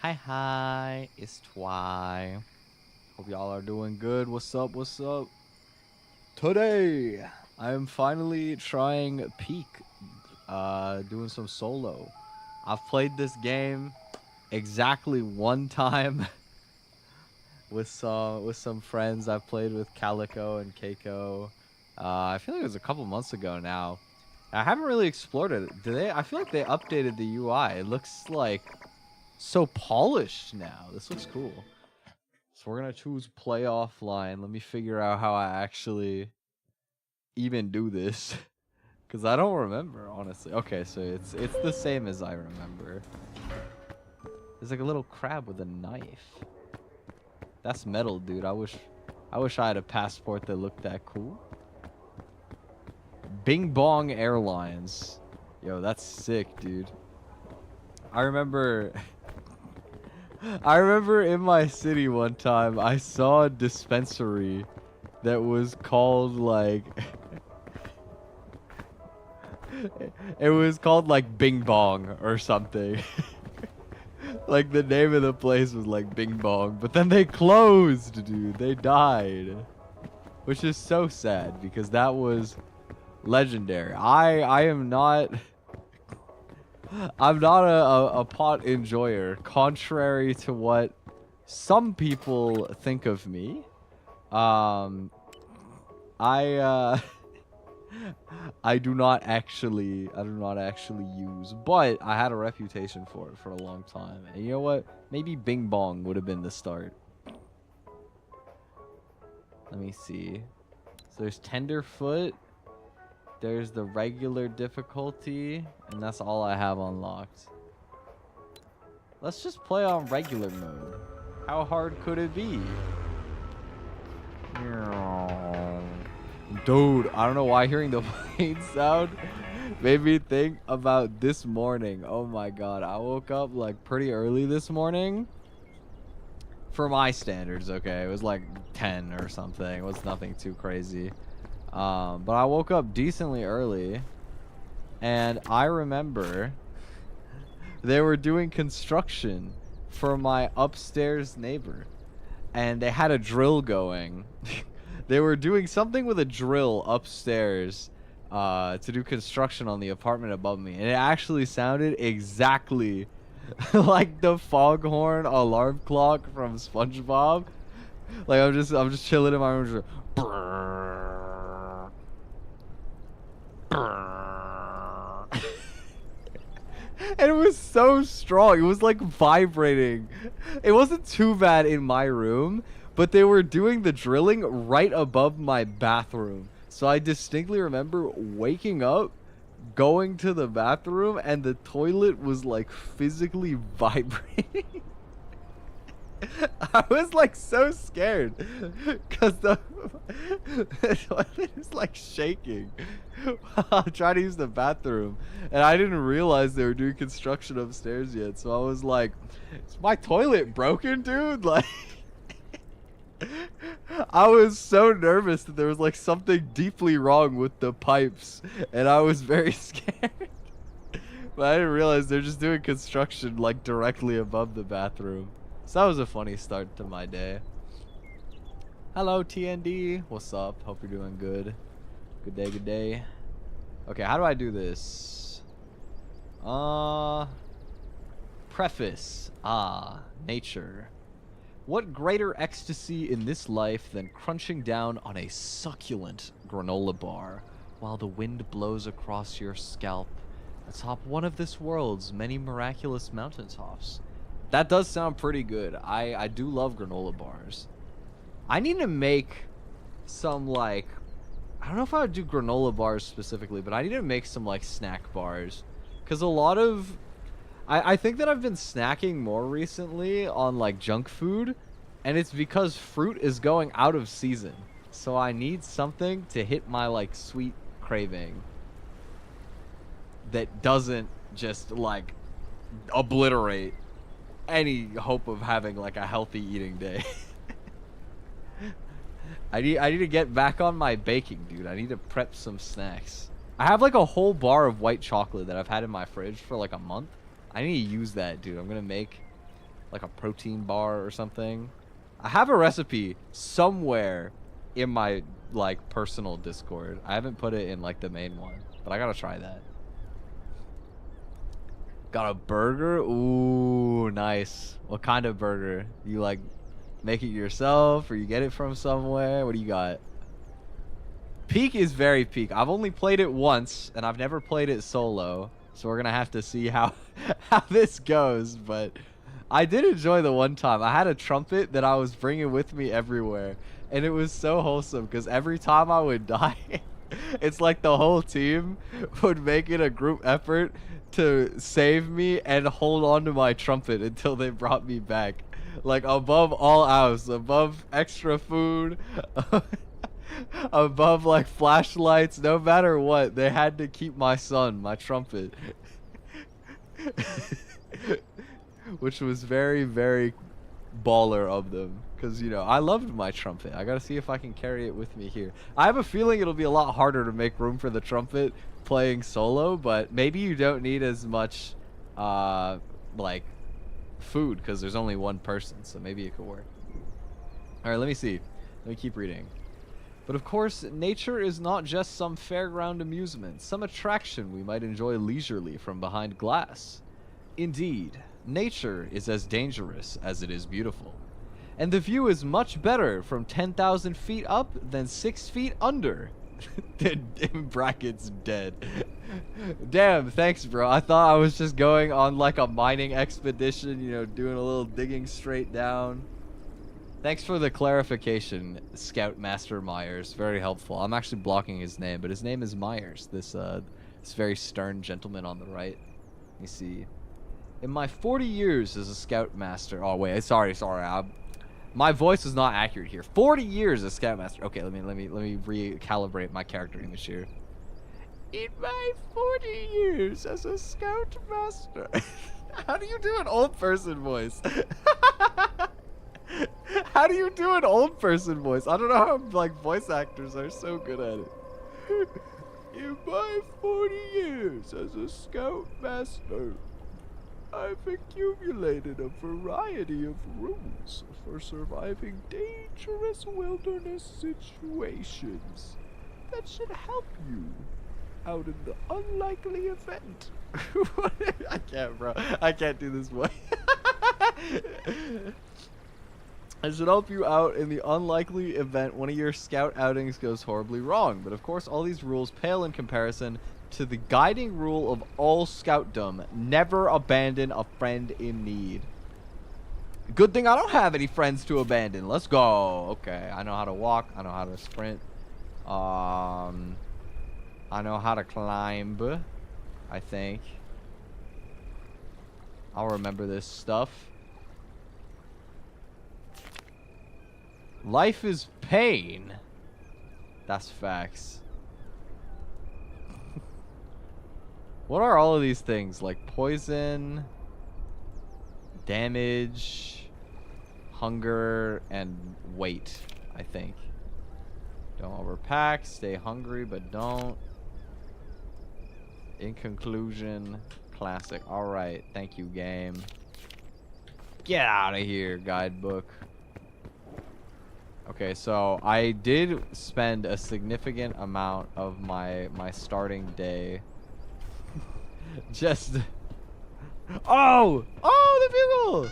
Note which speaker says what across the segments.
Speaker 1: Hi, it's Twi. Hope y'all are doing good. What's up? What's up? Today, I am finally trying Peak, doing some solo. I've played this game exactly one time with some friends. I played with Calico and Keiko. I feel like it was a couple months ago now. I haven't really explored it. I feel like they updated the UI. It looks like so polished now. This looks cool. So we're gonna choose play offline. Let me figure out how I actually even do this. Cause I don't remember, honestly. Okay, so it's the same as I remember. There's like a little crab with a knife. That's metal, dude. I wish I had a passport that looked that cool. Bing Bong Airlines. Yo, that's sick, dude. I remember in my city one time, I saw a dispensary that was called like it was called like Bing Bong or something. Like the name of the place was like Bing Bong, but then they closed, dude. They died. Which is so sad because that was legendary. I'm not a pot enjoyer, contrary to what some people think of me. I do not actually use, but I had a reputation for it for a long time. And you know what? Maybe Bing Bong would have been the start. Let me see. So there's Tenderfoot. There's the regular difficulty, and that's all I have unlocked. Let's just play on regular mode. How hard could it be? Dude, I don't know why hearing the plane sound made me think about this morning. Oh my god, I woke up like pretty early this morning. For my standards, okay, it was like 10 or something. It was nothing too crazy. But I woke up decently early, and I remember they were doing construction for my upstairs neighbor, and they had a drill going. They were doing something with a drill upstairs to do construction on the apartment above me, and it actually sounded exactly like the foghorn alarm clock from SpongeBob. Like I'm just chilling in my room, just and it was so strong. It was like vibrating. It wasn't too bad in my room, but they were doing the drilling right above my bathroom. So I distinctly remember waking up, going to the bathroom, and the toilet was like physically vibrating. I was like so scared because the toilet is like shaking. I'm trying to use the bathroom, and I didn't realize they were doing construction upstairs yet. So I was like, "Is my toilet broken, dude?" Like, I was so nervous that there was like something deeply wrong with the pipes, and I was very scared. But I didn't realize they're just doing construction like directly above the bathroom. So that was a funny start to my day. Hello, TND. What's up? Hope you're doing good. Good day, good day. Okay, how do I do this? Preface. Nature. What greater ecstasy in this life than crunching down on a succulent granola bar while the wind blows across your scalp atop one of this world's many miraculous mountaintops? That does sound pretty good. I do love granola bars. I need to make some, like, I don't know if I would do granola bars specifically, but I need to make some, like, snack bars. Because a lot of... I think that I've been snacking more recently on, like, junk food, and it's because fruit is going out of season. So I need something to hit my, like, sweet craving that doesn't just, like, obliterate any hope of having like a healthy eating day. I need to get back on my baking, dude. I need to prep some snacks. I have like a whole bar of white chocolate that I've had in my fridge for like a month. I need to use that, dude. I'm gonna make like a protein bar or something. I have a recipe somewhere in my like personal Discord. I haven't put it in like the main one, but I gotta try that. Got a burger? Ooh, nice. What kind of burger? You like make it yourself or you get it from somewhere? What do you got? Peak is very peak. I've only played it once and I've never played it solo. So we're gonna have to see how how this goes, but I did enjoy the one time. I had a trumpet that I was bringing with me everywhere, and it was so wholesome because every time I would die, it's like the whole team would make it a group effort to save me and hold on to my trumpet until they brought me back. Like above all else, above extra food, above like flashlights, no matter what, they had to keep my son, my trumpet. Which was very, very baller of them. Because, you know, I loved my trumpet. I gotta see if I can carry it with me here. I have a feeling it'll be a lot harder to make room for the trumpet playing solo, but maybe you don't need as much, like, food, because there's only one person, so maybe it could work. Alright, let me see. Let me keep reading. But of course, nature is not just some fairground amusement, some attraction we might enjoy leisurely from behind glass. Indeed, nature is as dangerous as it is beautiful. And the view is much better from 10,000 feet up than 6 feet under. In brackets, dead. Damn, thanks, bro. I thought I was just going on like a mining expedition, you know, doing a little digging straight down. Thanks for the clarification, Scoutmaster Myers. Very helpful. I'm actually blocking his name, but his name is Myers. This very stern gentleman on the right. Let me see. In my 40 years as a Scoutmaster... Oh, wait. Sorry. My voice is not accurate here. 40 years as Scoutmaster. Okay, let me recalibrate my character image here. In my 40 years as a Scoutmaster... How do you do an old person voice? How do you do an old person voice? I don't know how like voice actors are so good at it. In my 40 years as a Scoutmaster, I've accumulated a variety of rules for surviving dangerous wilderness situations that should help you out in the unlikely event. I can't, bro. I can't do this voice. I should help you out in the unlikely event one of your scout outings goes horribly wrong. But of course, all these rules pale in comparison to the guiding rule of all scoutdom: never abandon a friend in need. Good thing I don't have any friends to abandon. Let's go. Okay, I know how to walk. I know how to sprint. I know how to climb, I think. I'll remember this stuff. Life is pain. That's facts. What are all of these things? Like poison, damage, hunger, and weight, I think. Don't overpack, stay hungry, but don't. In conclusion, classic. Alright, thank you, game. Get out of here, guidebook. Okay, so I did spend a significant amount of my starting day just... Oh! Oh, the bugle!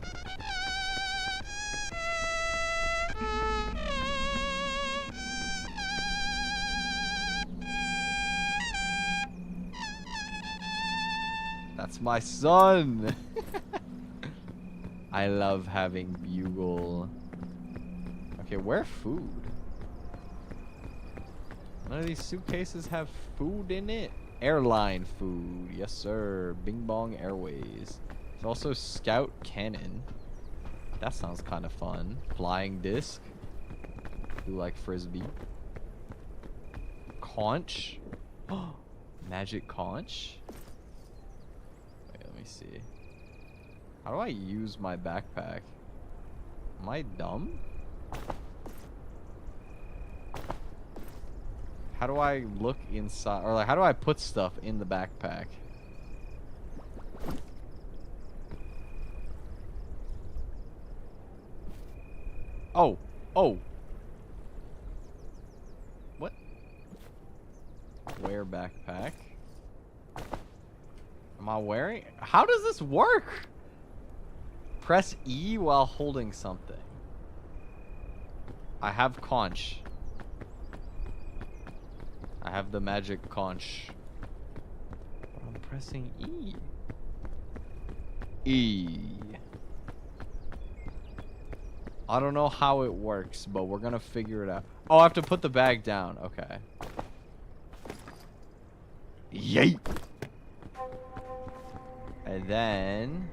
Speaker 1: That's my son! I love having bugle. Okay, where food? None of these suitcases have food in it. Airline food, yes sir. Bing Bong Airways. There's also Scout Cannon. That sounds kind of fun. Flying disc. Do like frisbee. Conch. Magic conch. Wait, let me see. How do I use my backpack? Am I dumb? How do I look inside, or like how do I put stuff in the backpack? Oh. Oh. What? Wear backpack. Am I wearing? How does this work? Press E while holding something. I have conch. I have the magic conch. I'm pressing E. E. I don't know how it works, but we're gonna figure it out. Oh, I have to put the bag down. Okay. Yay! And then...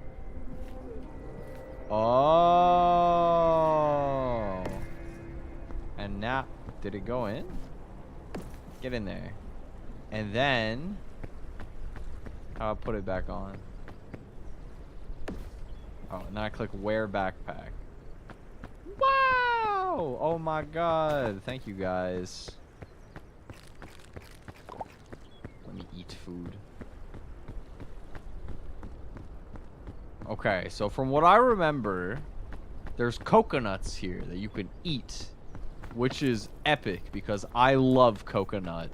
Speaker 1: Oh! And now... Did it go in? Get in there. And then... I'll put it back on. Oh, and then I click wear backpack. Wow! Oh my god. Thank you guys. Let me eat food. Okay, so from what I remember, there's coconuts here that you can eat, which is epic because I love coconut.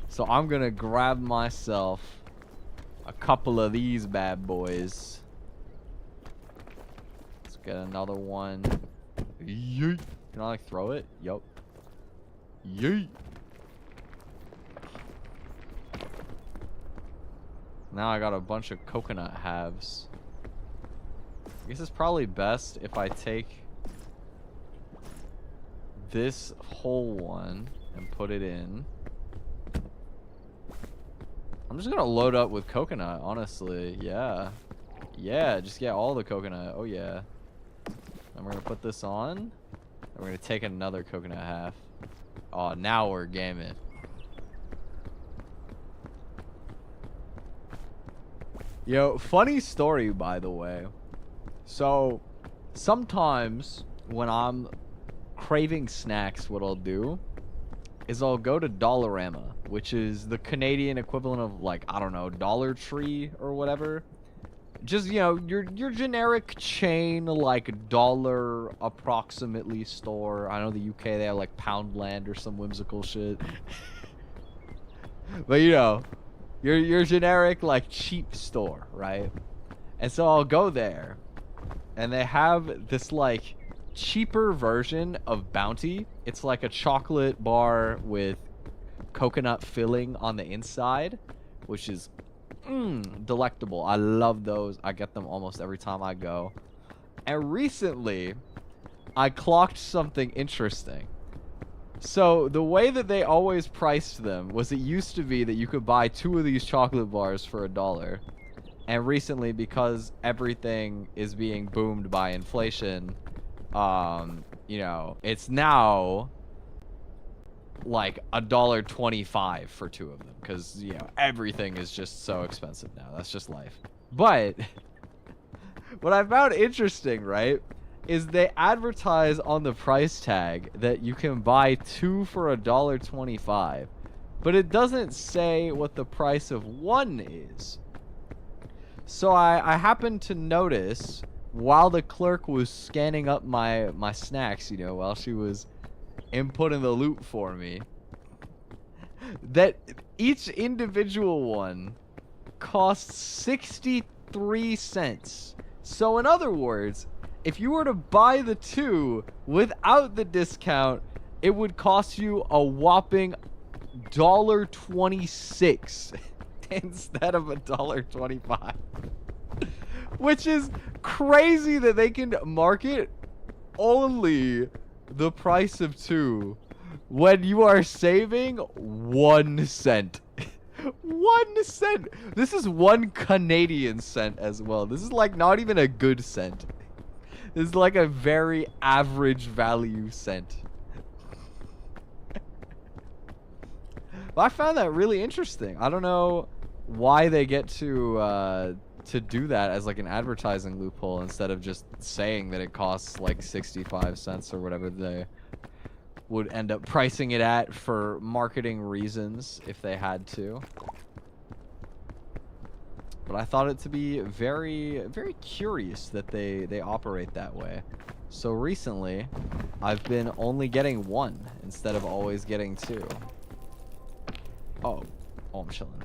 Speaker 1: So I'm gonna grab myself a couple of these bad boys. Let's get another one. Yeet. Can I like throw it? Yup. Yeet. Now I got a bunch of coconut halves. I guess it's probably best if I take this whole one and put it in. I'm just gonna load up with coconut, honestly. Yeah. Yeah, just get all the coconut. Oh yeah. And we're gonna put this on. And we're gonna take another coconut half. Oh, now we're gaming. Yo, funny story, by the way. So, sometimes when I'm craving snacks, what I'll do is I'll go to Dollarama, which is the Canadian equivalent of, like, I don't know, Dollar Tree or whatever. Just, you know, your generic chain, like, dollar approximately store. I know the UK, they have, like, Poundland or some whimsical shit. But, you know, your generic, like, cheap store, right? And so I'll go there, and they have this, like, cheaper version of Bounty. It's like a chocolate bar with coconut filling on the inside, which is delectable. I love those. I get them almost every time I go. And recently, I clocked something interesting. So the way that they always priced them was it used to be that you could buy 2 of these chocolate bars for $1. And recently, because everything is being boomed by inflation, you know, it's now like $1.25 for 2 of them, because, you know, everything is just so expensive now. That's just life. But what I found interesting, right, is they advertise on the price tag that you can buy 2 for $1.25, but it doesn't say what the price of 1 is. So I happened to notice while the clerk was scanning up my snacks, you know, while she was inputting the loot for me, that each individual one costs 63 cents. So in other words, if you were to buy the 2 without the discount, it would cost you a whopping $1.26 instead of $1.25. Which is crazy that they can market only the price of 2 when you are saving 1 cent. 1 cent. This is 1 Canadian cent as well. This is like not even a good cent. This is like a very average value cent. But I found that really interesting. I don't know why they get to do that as like an advertising loophole instead of just saying that it costs like 65 cents or whatever they would end up pricing it at for marketing reasons if they had to. But I thought it to be very, very curious that they operate that way. So recently, I've been only getting 1 instead of always getting 2. Oh, I'm chilling.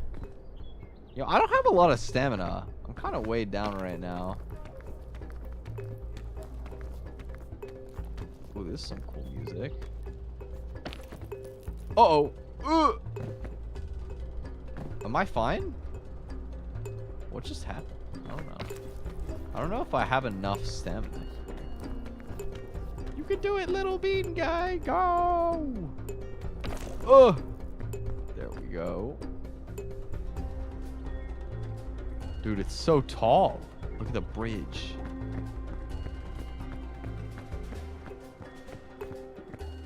Speaker 1: Yo, I don't have a lot of stamina. I'm kind of weighed down right now. Ooh, this is some cool music. Uh-oh. Am I fine? What just happened? I don't know. I don't know if I have enough stamina. You can do it, little bean guy. Go! Ugh. There we go. Dude, it's so tall. Look at the bridge.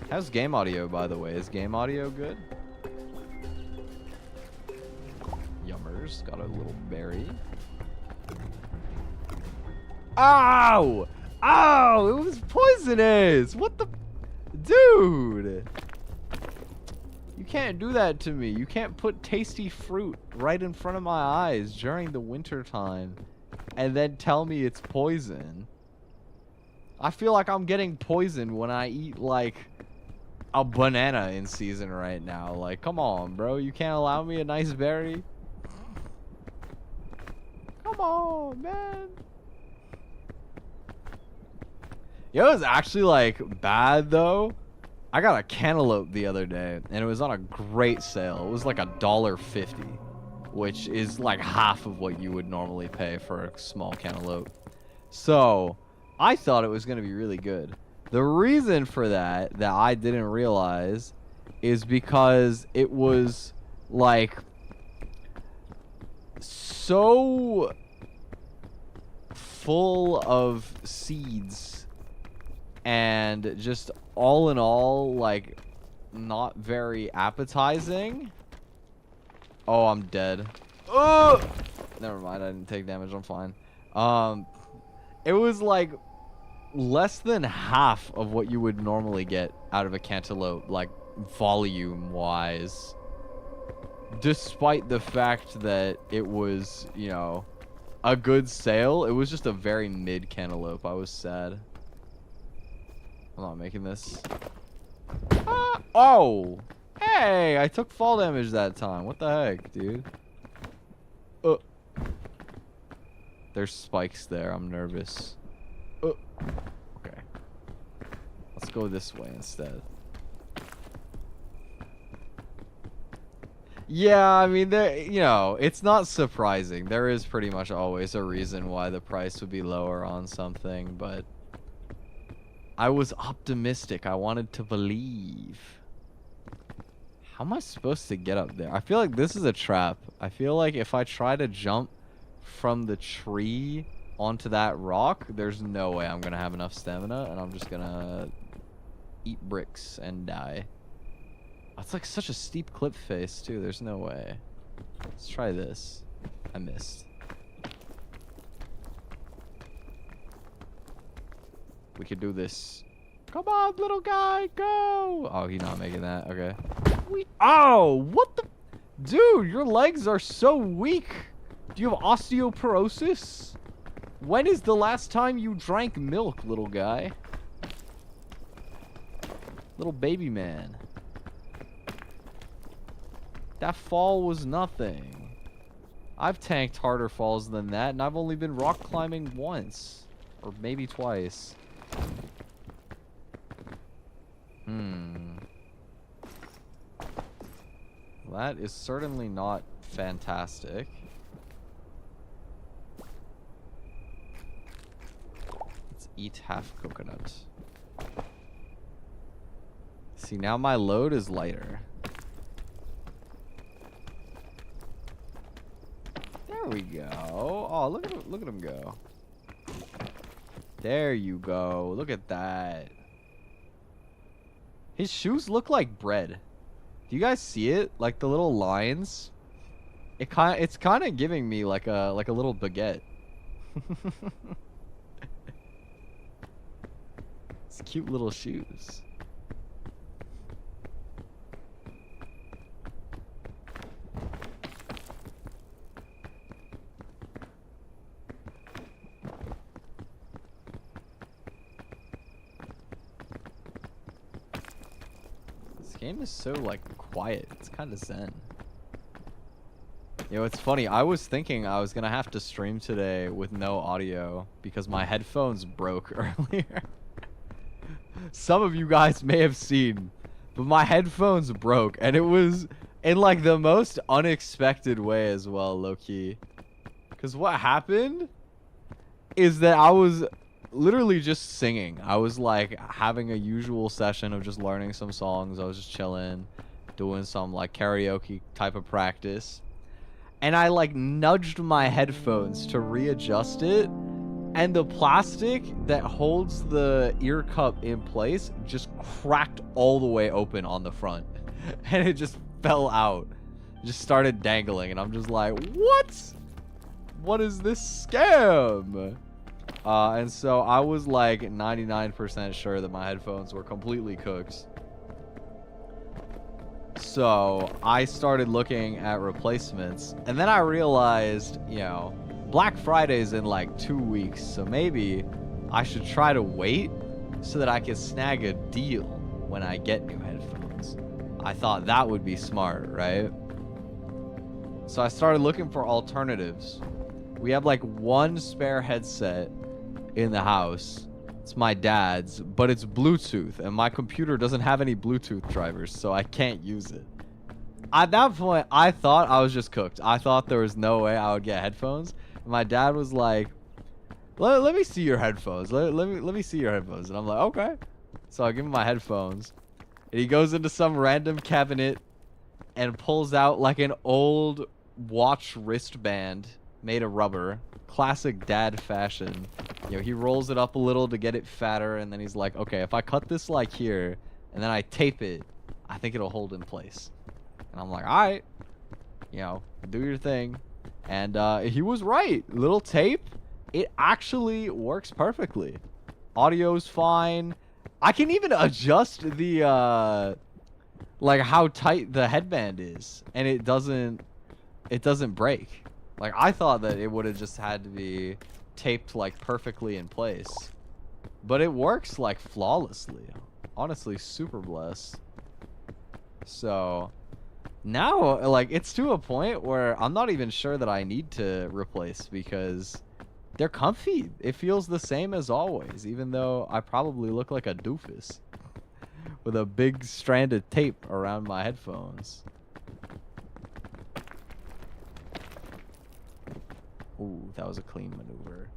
Speaker 1: How's game audio, by the way? Is game audio good? Yummers. Got a little berry. Ow! Ow! It was poisonous! What the... Dude! You can't do that to me. You can't put tasty fruit right in front of my eyes during the winter time and then tell me it's poison. I feel like I'm getting poisoned when I eat, like, a banana in season right now. Like, come on, bro. You can't allow me a nice berry? Come on, man. You know, it was actually, like, bad, though. I got a cantaloupe the other day, and it was on a great sale. It was like $1.50, which is like half of what you would normally pay for a small cantaloupe. So, I thought it was going to be really good. The reason for that I didn't realize is because it was, like, so full of seeds and just all in all, like, not very appetizing. Oh, I'm dead. Ugh! Never mind, I didn't take damage, I'm fine. It was like less than half of what you would normally get out of a cantaloupe, like volume wise, despite the fact that it was, you know, a good sale. It was just a very mid cantaloupe. I was sad. I'm not making this. Oh! Hey! I took fall damage that time. What the heck, dude? There's spikes there. I'm nervous. Okay. Let's go this way instead. Yeah, I mean, you know, it's not surprising. There is pretty much always a reason why the price would be lower on something, but I was optimistic. I wanted to believe. How am I supposed to get up there? I feel like this is a trap. I feel like if I try to jump from the tree onto that rock, there's no way I'm going to have enough stamina, and I'm just going to eat bricks and die. That's like such a steep clip face, too. There's no way. Let's try this. I missed. We could do this. Come on, little guy, go! Oh, he's not making that. Okay. Oh, what the? Dude, your legs are so weak. Do you have osteoporosis? When is the last time you drank milk, little guy? Little baby man. That fall was nothing. I've tanked harder falls than that, and I've only been rock climbing once. Or maybe twice. That is certainly not fantastic. Let's eat half coconut. See, now my load is lighter. There we go. Oh, look at him go. There you go. Look at that. His shoes look like bread. Do you guys see it? Like the little lines? It's kind of giving me like a little baguette. It's cute little shoes. This game is so, like, quiet. It's kind of zen. You know, it's funny. I was thinking I was going to have to stream today with no audio because my headphones broke earlier. Some of you guys may have seen, but my headphones broke, and it was in, like, the most unexpected way as well, low-key. Because what happened is that I was literally just singing. I was, like, having a usual session of just learning some songs. I was just chilling, doing some, like, karaoke type of practice. And I, like, nudged my headphones to readjust it. And the plastic that holds the ear cup in place just cracked all the way open on the front. And it just fell out. It just started dangling. And I'm just like, what? What is this scam? And so I was like 99% sure that my headphones were completely cooked. So I started looking at replacements. And then I realized, you know, Black Friday's in like 2 weeks, so maybe I should try to wait so that I can snag a deal when I get new headphones. I thought that would be smart, right? So I started looking for alternatives. We have like one spare headset in the house. It's my dad's, but it's Bluetooth, and my computer doesn't have any Bluetooth drivers, so I can't use it. At that point, I thought I was just cooked. I thought there was no way I would get headphones. My dad was like, let me see your headphones. Let me see your headphones. And I'm like, okay. So I give him my headphones. And he goes into some random cabinet and pulls out like an old watch wristband made of rubber. Classic dad fashion. You know, he rolls it up a little to get it fatter. And then he's like, okay, if I cut this like here and then I tape it, I think it'll hold in place. And I'm like, all right. You know, do your thing. And he was right. Little tape, it actually works perfectly. Audio's fine. I can even adjust the like how tight the headband is, and it doesn't break. Like I thought that it would have just had to be taped like perfectly in place, but it works like flawlessly. Honestly, super blessed. So now, like, it's to a point where I'm not even sure that I need to replace because they're comfy. It feels the same as always, even though I probably look like a doofus with a big strand of tape around my headphones. Ooh, that was a clean maneuver.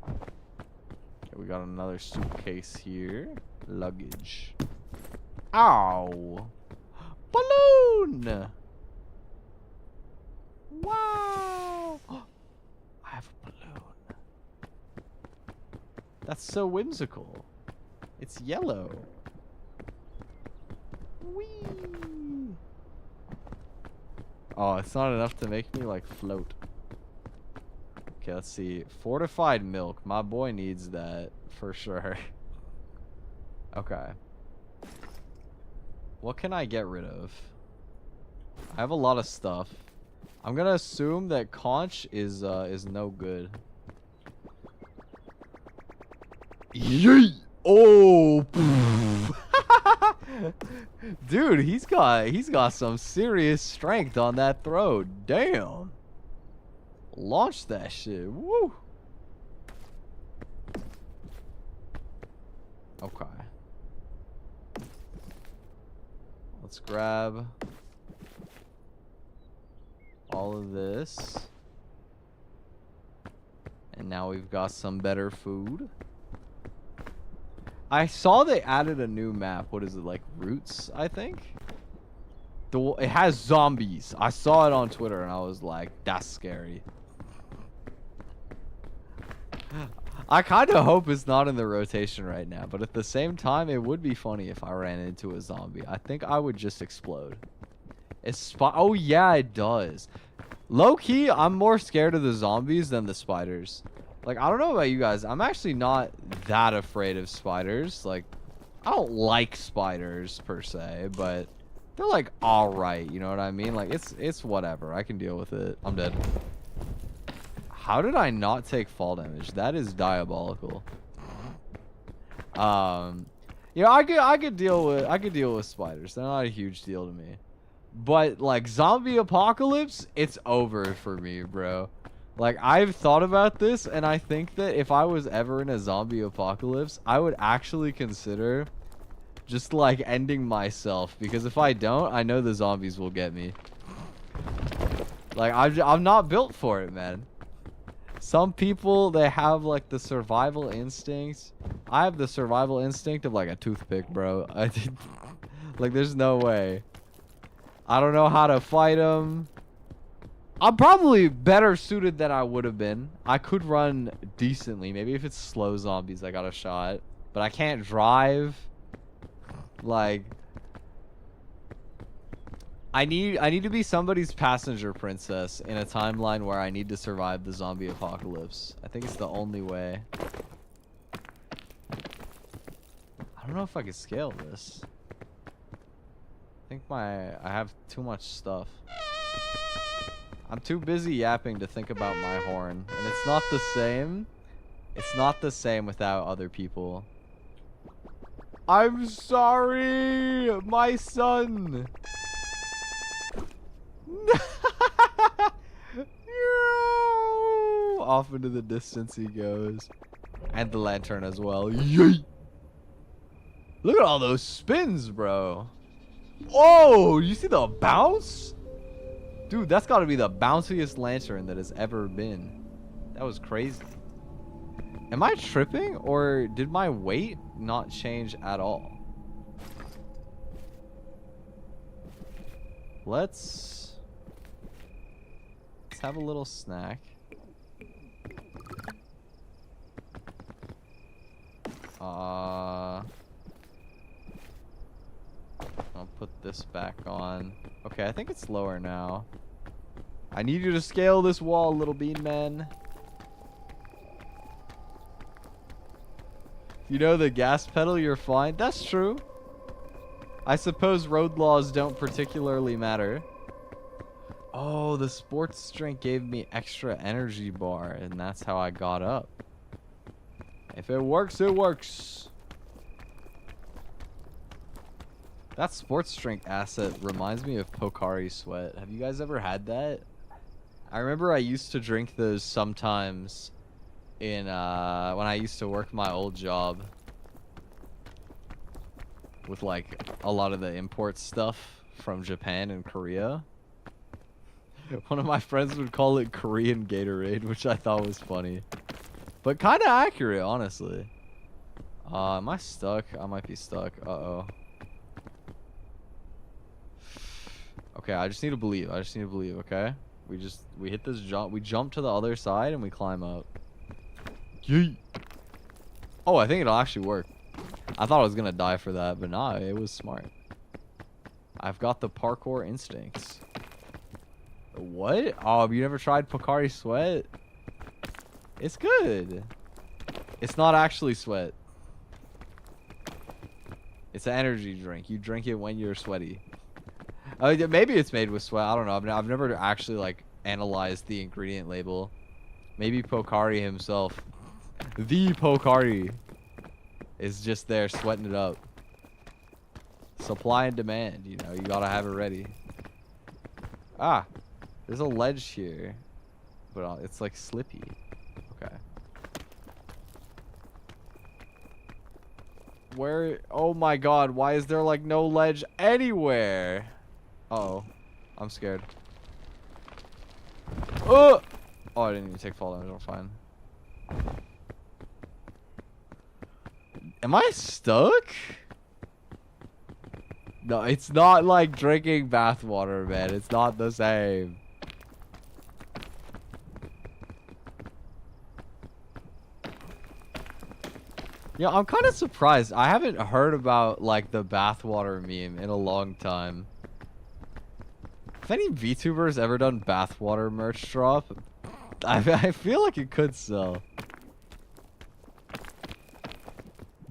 Speaker 1: Okay, we got another suitcase here. Luggage. Ow! Balloon! Wow! I have a balloon. That's so whimsical. It's yellow. Whee! Oh, it's not enough to make me, like, float. Okay, let's see. Fortified milk. My boy needs that for sure. Okay. What can I get rid of? I have a lot of stuff. I'm gonna assume that conch is no good. Yeet! Oh! Dude, he's got some serious strength on that throw. Damn. Launch that shit. Woo! Okay. Let's grab all of this. And now we've got some better food. I saw they added a new map. What is it, like Roots, I think? It has zombies. I saw it on Twitter and I was like, that's scary. I kind of hope it's not in the rotation right now, but at the same time, it would be funny if I ran into a zombie. I think I would just explode. Oh, yeah, it does. Low-key, I'm more scared of the zombies than the spiders. Like, I don't know about you guys. I'm actually not that afraid of spiders. Like, I don't like spiders, per se, but they're, like, alright. You know what I mean? Like, it's whatever. I can deal with it. I'm dead. How did I not take fall damage? That is diabolical. Yeah, I could deal with spiders. They're not a huge deal to me. But like zombie apocalypse, it's over for me, bro. Like I've thought about this and I think that if I was ever in a zombie apocalypse, I would actually consider just like ending myself, because if I don't, I know the zombies will get me. Like I'm not built for it, man. Some people, they have like the survival instincts. I have the survival instinct of like a toothpick, bro. I think like there's no way. I don't know how to fight them. I'm probably better suited than I would have been. I could run decently. Maybe if it's slow zombies, I got a shot. But I can't drive. Like, I need to be somebody's passenger princess in a timeline where I need to survive the zombie apocalypse. I think it's the only way. I don't know if I can scale this. I think I have too much stuff. I'm too busy yapping to think about my horn, and it's not the same. It's not the same without other people. I'm sorry, my son. No! Off into the distance he goes. And the lantern as well. Yay! Look at all those spins, bro. Oh, you see the bounce? Dude, that's got to be the bounciest lantern that has ever been. That was crazy. Am I tripping, or did my weight not change at all? Let's have a little snack. I'll put this back on. Okay, I think it's lower now. I need you to scale this wall, little bean man. If you know the gas pedal, you're fine. That's true. I suppose road laws don't particularly matter. Oh, the sports drink gave me extra energy bar, and that's how I got up. If it works, it works. That sports drink asset reminds me of Pocari Sweat. Have you guys ever had that? I remember I used to drink those sometimes in when I used to work my old job with like a lot of the import stuff from Japan and Korea. One of my friends would call it Korean Gatorade, which I thought was funny. But kind of accurate, honestly. Am I stuck? I might be stuck. Uh-oh. Okay, I just need to believe. I just need to believe, okay? We hit this jump. We jump to the other side and we climb up. Yeet. Oh, I think it'll actually work. I thought I was going to die for that, but nah, it was smart. I've got the parkour instincts. What? Oh, you never tried Pocari Sweat? It's good. It's not actually sweat. It's an energy drink. You drink it when you're sweaty. Maybe it's made with sweat. I don't know. I've never actually like analyzed the ingredient label. Maybe Pocari himself, the Pocari, is just there sweating it up. Supply and demand. You know, you gotta have it ready. Ah, there's a ledge here, but it's like slippy. Okay. Where? Oh my God! Why is there like no ledge anywhere? Uh-oh. I'm scared. Oh! Oh, I didn't even take fall damage. I'm fine. Am I stuck? No, it's not like drinking bathwater, man. It's not the same. Yeah, I'm kind of surprised. I haven't heard about like the bathwater meme in a long time. Have any VTubers ever done bathwater merch drop? I feel like it could sell.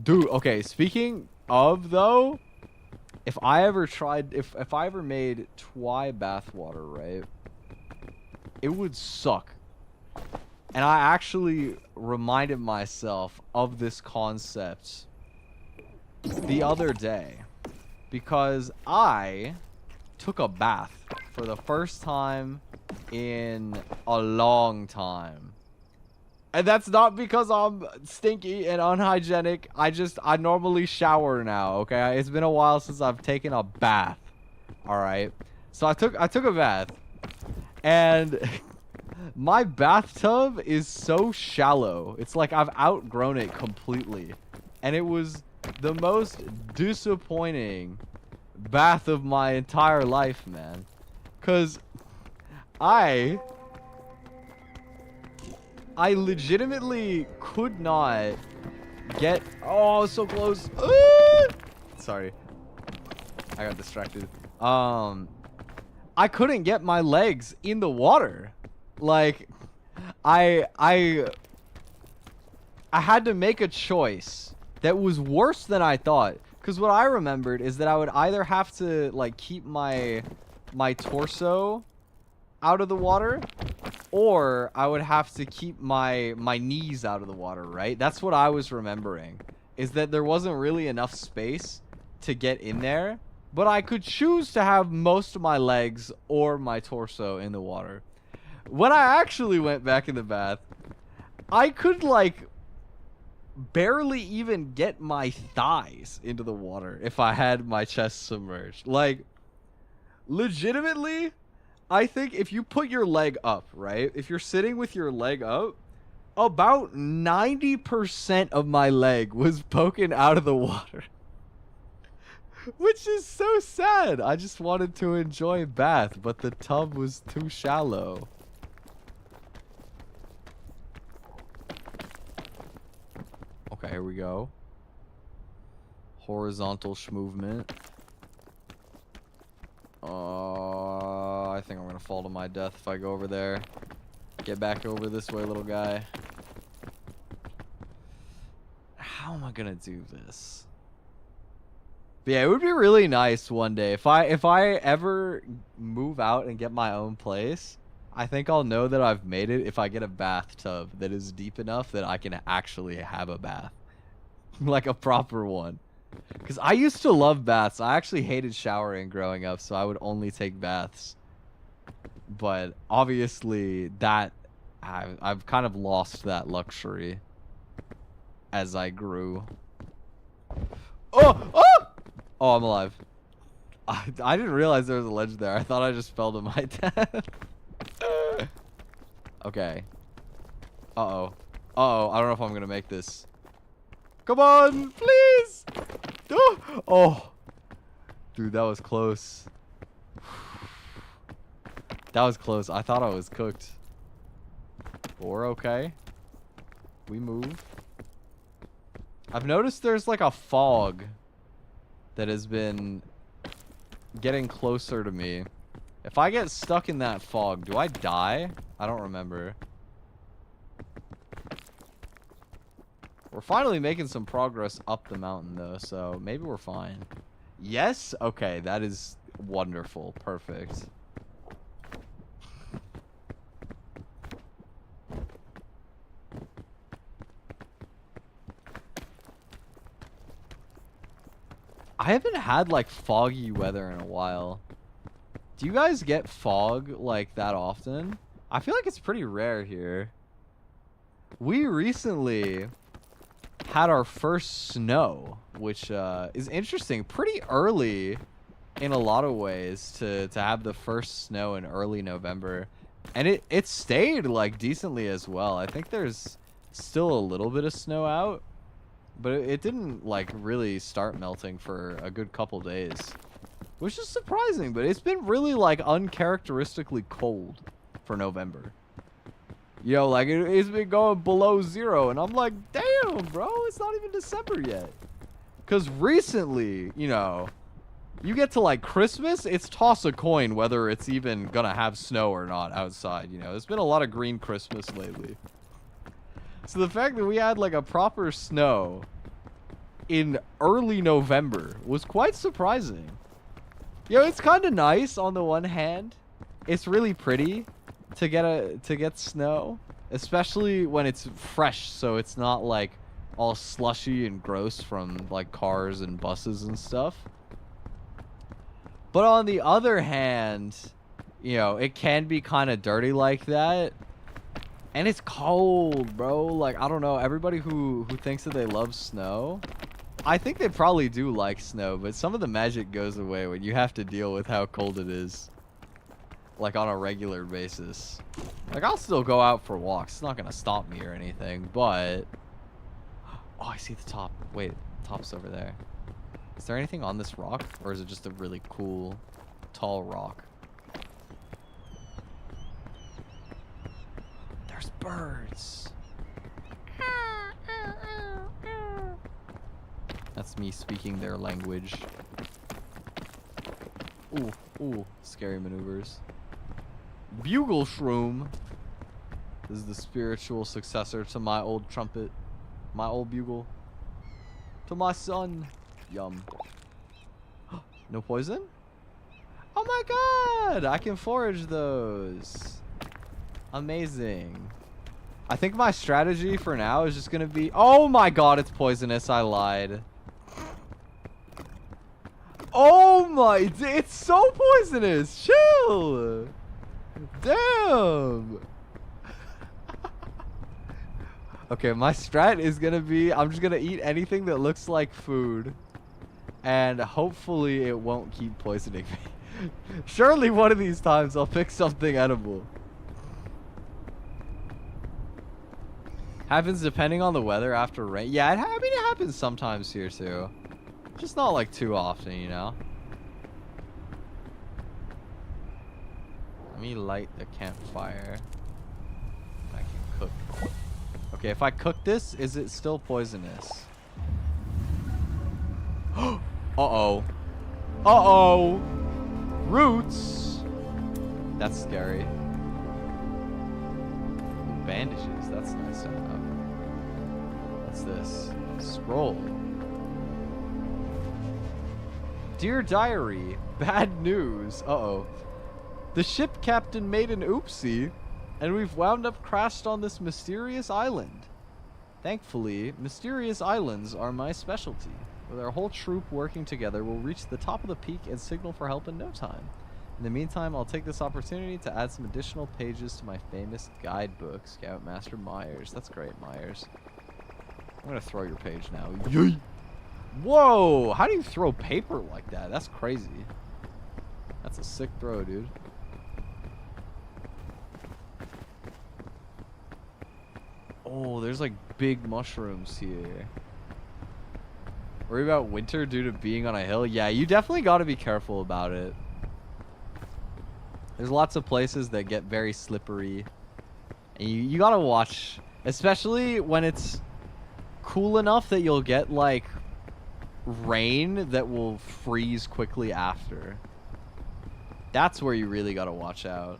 Speaker 1: Dude, okay, speaking of though, if I ever made Twi bathwater, right, it would suck. And I actually reminded myself of this concept the other day because I took a bath for the first time in a long time. And that's not because I'm stinky and unhygienic. I normally shower now, okay? It's been a while since I've taken a bath. All right. So I took a bath. And my bathtub is so shallow. It's like I've outgrown it completely. And it was the most disappointing bath of my entire life, man. 'Cause I legitimately could not get... Oh, so close. Sorry. I got distracted. I couldn't get my legs in the water. Like, I had to make a choice that was worse than I thought. Because what I remembered is that I would either have to, like, keep my torso out of the water, or I would have to keep my knees out of the water, right? That's what I was remembering, is that there wasn't really enough space to get in there, but I could choose to have most of my legs or my torso in the water. When I actually went back in the bath, I could, like, barely even get my thighs into the water if I had my chest submerged. Like, legitimately, I think if you put your leg up, right? If you're sitting with your leg up, about 90% of my leg was poking out of the water. Which is so sad. I just wanted to enjoy a bath, but the tub was too shallow. Okay, here we go. Horizontal movement. I think I'm gonna fall to my death if I go over there. Get back over this way, little guy. How am I gonna do this? But yeah, it would be really nice one day if I ever move out and get my own place. I think I'll know that I've made it if I get a bathtub that is deep enough that I can actually have a bath. Like a proper one. Because I used to love baths. I actually hated showering growing up, so I would only take baths. But obviously that I've kind of lost that luxury as I grew. Oh! Oh, I'm alive. I didn't realize there was a ledge there. I thought I just fell to my death. Okay. Uh-oh. Uh-oh. I don't know if I'm going to make this. Come on, please. Oh. Dude, that was close. That was close. I thought I was cooked. But we're okay. We move. I've noticed there's like a fog that has been getting closer to me. If I get stuck in that fog, do I die? I don't remember. We're finally making some progress up the mountain, though, so maybe we're fine. Yes? Okay, that is wonderful. Perfect. I haven't had, like, foggy weather in a while. Do you guys get fog, like, that often? I feel like it's pretty rare here. We recently had our first snow, which is interesting. Pretty early in a lot of ways to have the first snow in early November. And it stayed, like, decently as well. I think there's still a little bit of snow out. But it didn't, like, really start melting for a good couple days. Which is surprising, but it's been really, like, uncharacteristically cold for November. Yo, like, it's been going below 0, and I'm like, damn, bro, it's not even December yet. Because recently, you know, you get to, like, Christmas, it's toss a coin whether it's even gonna have snow or not outside, you know. There's been a lot of green Christmas lately. So the fact that we had, like, a proper snow in early November was quite surprising. Yo, it's kind of nice on the one hand. It's really pretty to get snow, especially when it's fresh, so it's not, like, all slushy and gross from like cars and buses and stuff. But on the other hand, you know, it can be kind of dirty like that. And it's cold, bro. Like, I don't know. Everybody who thinks that they love snow, I think they probably do like snow, but some of the magic goes away when you have to deal with how cold it is. Like, on a regular basis. Like, I'll still go out for walks. It's not going to stop me or anything, but... Oh, I see the top. Wait, the top's over there. Is there anything on this rock? Or is it just a really cool, tall rock? There's birds. That's me speaking their language. Ooh, ooh, scary maneuvers. Bugle shroom. This is the spiritual successor to my old trumpet. My old bugle. To my son. Yum. No poison? Oh my god! I can forage those. Amazing. I think my strategy for now is just gonna be... Oh my god, it's poisonous. I lied. Oh my... It's so poisonous. Chill. Damn. Okay, my strat is gonna be... I'm just gonna eat anything that looks like food. And hopefully it won't keep poisoning me. Surely one of these times I'll pick something edible. Happens depending on the weather after rain. Yeah, I mean, it happens sometimes here too. Just not like too often, you know? Let me light the campfire. I can cook. Okay, if I cook this, is it still poisonous? Uh-oh. Uh-oh. Roots. That's scary. Ooh, bandages. That's nice to have. What's this? Scroll. Dear Diary. Bad news. Uh-oh. The ship captain made an oopsie, and we've wound up crashed on this mysterious island. Thankfully, mysterious islands are my specialty. With our whole troop working together, we'll reach the top of the peak and signal for help in no time. In the meantime, I'll take this opportunity to add some additional pages to my famous guidebook, Scoutmaster Myers. That's great, Myers. I'm gonna throw your page now. Yay! Whoa! How do you throw paper like that? That's crazy. That's a sick throw, dude. Oh, there's like big mushrooms here. Worry about winter due to being on a hill? Yeah, you definitely got to be careful about it. There's lots of places that get very slippery. And you got to watch, especially when it's cool enough that you'll get like rain that will freeze quickly after. That's where you really got to watch out.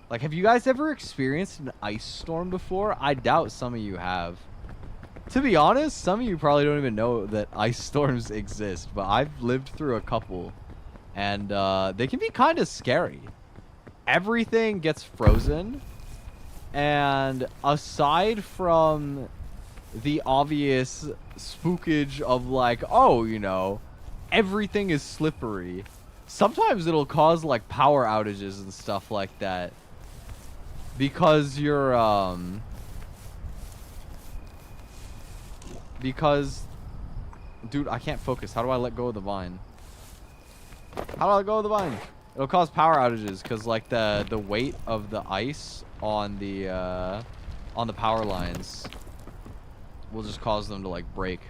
Speaker 1: Like, have you guys ever experienced an ice storm before? I doubt some of you have. To be honest, some of you probably don't even know that ice storms exist, but I've lived through a couple, and they can be kind of scary. Everything gets frozen, and aside from the obvious spookage of like, oh, you know, everything is slippery, sometimes it'll cause like power outages and stuff like that. Because you're, dude, I can't focus. How do I let go of the vine? How do I let go of the vine? It'll cause power outages because, like, the weight of the ice on the power lines will just cause them to, like, break.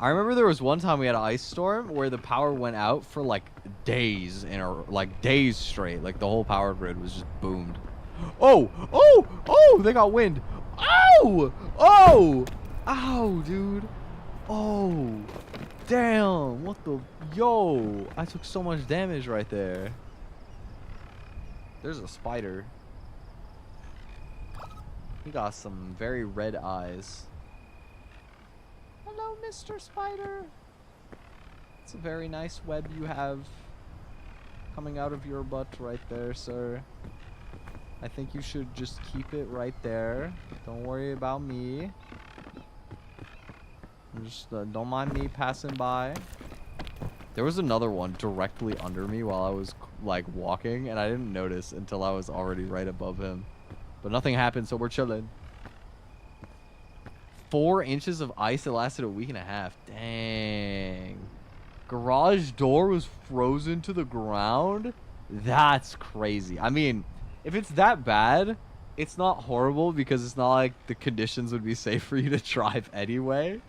Speaker 1: I remember there was one time we had an ice storm where the power went out for like days days straight. Like the whole power grid was just boomed. Oh, oh, oh, they got wind. Oh, oh, ow, dude. Oh, damn. What the, yo, I took so much damage right there. There's a spider. He got some very red eyes. Hello, Mr. Spider. It's a very nice web you have coming out of your butt right there, sir. I think you should just keep it right there. Don't worry about me. Just don't mind me passing by. There was another one directly under me while I was like walking, and I didn't notice until I was already right above him. But nothing happened, so we're chilling. 4 inches of ice. It lasted a week and a half. Dang. Garage door was frozen to the ground? That's crazy. I mean, if it's that bad, it's not horrible because it's not like the conditions would be safe for you to drive anyway.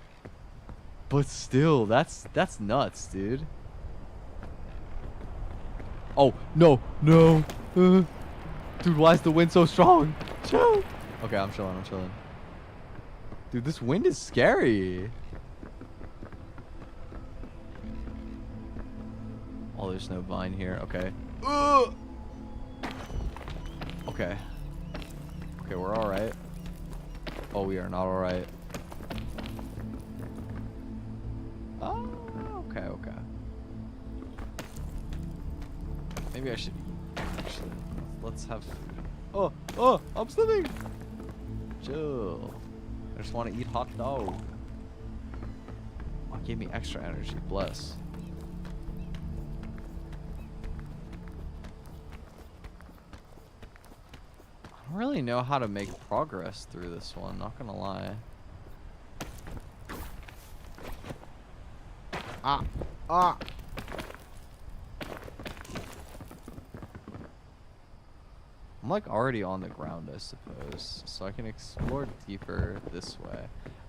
Speaker 1: But still, that's nuts, dude. Oh, no, no. Dude, why is the wind so strong? Chill. Okay, I'm chilling, I'm chilling. Dude, this wind is scary. Oh, there's no vine here. Okay. Okay. Okay, we're alright. Oh, we are not alright. Oh, okay, okay. Maybe I should eat. Actually, let's have food. Oh, I'm slipping. Chill. I just want to eat hot dog. Oh, it gave me extra energy. Bless. I don't really know how to make progress through this one, not gonna lie. Ah! I'm like already on the ground, I suppose, so I can explore deeper this way.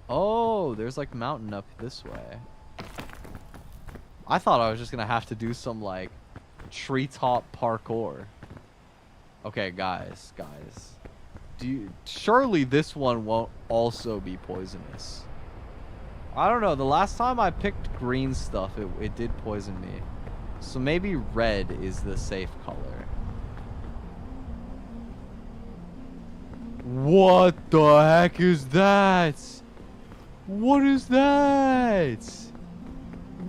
Speaker 1: Oh, there's like mountain up this way. I thought I was just gonna have to do some like treetop parkour. Okay, guys. Surely this one won't also be poisonous. I don't know. The last time I picked green stuff, it did poison me. So maybe red is the safe color. What the heck is that? What is that?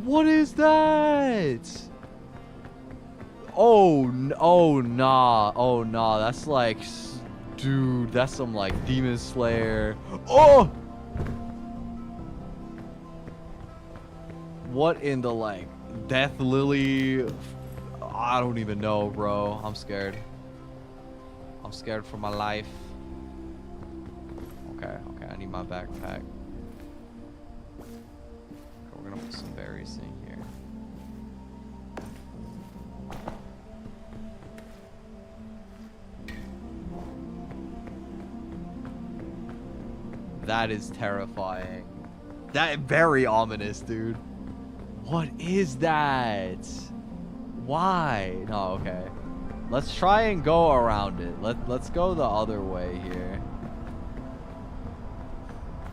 Speaker 1: What is that? Oh nah. That's like, dude, that's some like Demon Slayer. Oh! What in the like Death Lily? I don't even know, bro. I'm scared. I'm scared for my life. Okay, I need my backpack. Okay, we're gonna put some berries in here. That is terrifying. That very ominous, dude. What is that? Why? No, okay. Let's try and go around it. Let's go the other way here.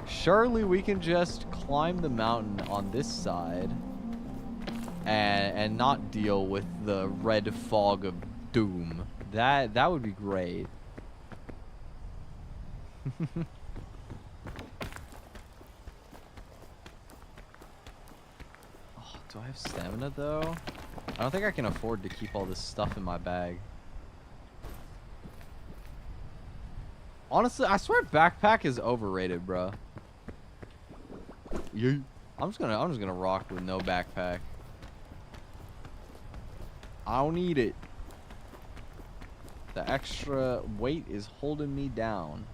Speaker 1: Surely we can just climb the mountain on this side and not deal with the red fog of doom. That would be great. Do I have stamina though? I don't think I can afford to keep all this stuff in my bag. Honestly, I swear backpack is overrated, bro. Yeah. I'm just gonna rock with no backpack. I don't need it. The extra weight is holding me down.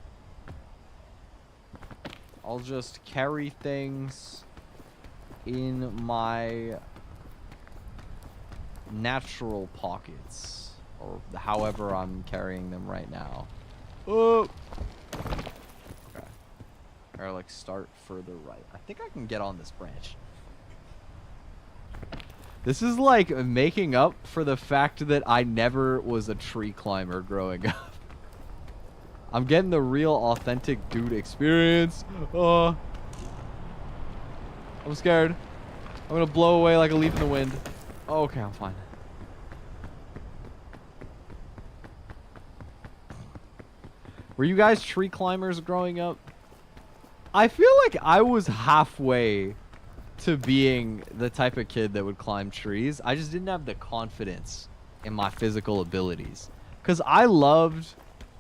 Speaker 1: I'll just carry things in my natural pockets, or however I'm carrying them right now. Oh, okay. Or like start further right. I think I can get on this branch. This is like making up for the fact that I never was a tree climber growing up. I'm getting the real authentic dude experience. I'm scared. I'm gonna blow away like a leaf in the wind. Oh, okay, I'm fine. Were you guys tree climbers growing up? I feel like I was halfway to being the type of kid that would climb trees. I just didn't have the confidence in my physical abilities. Because I loved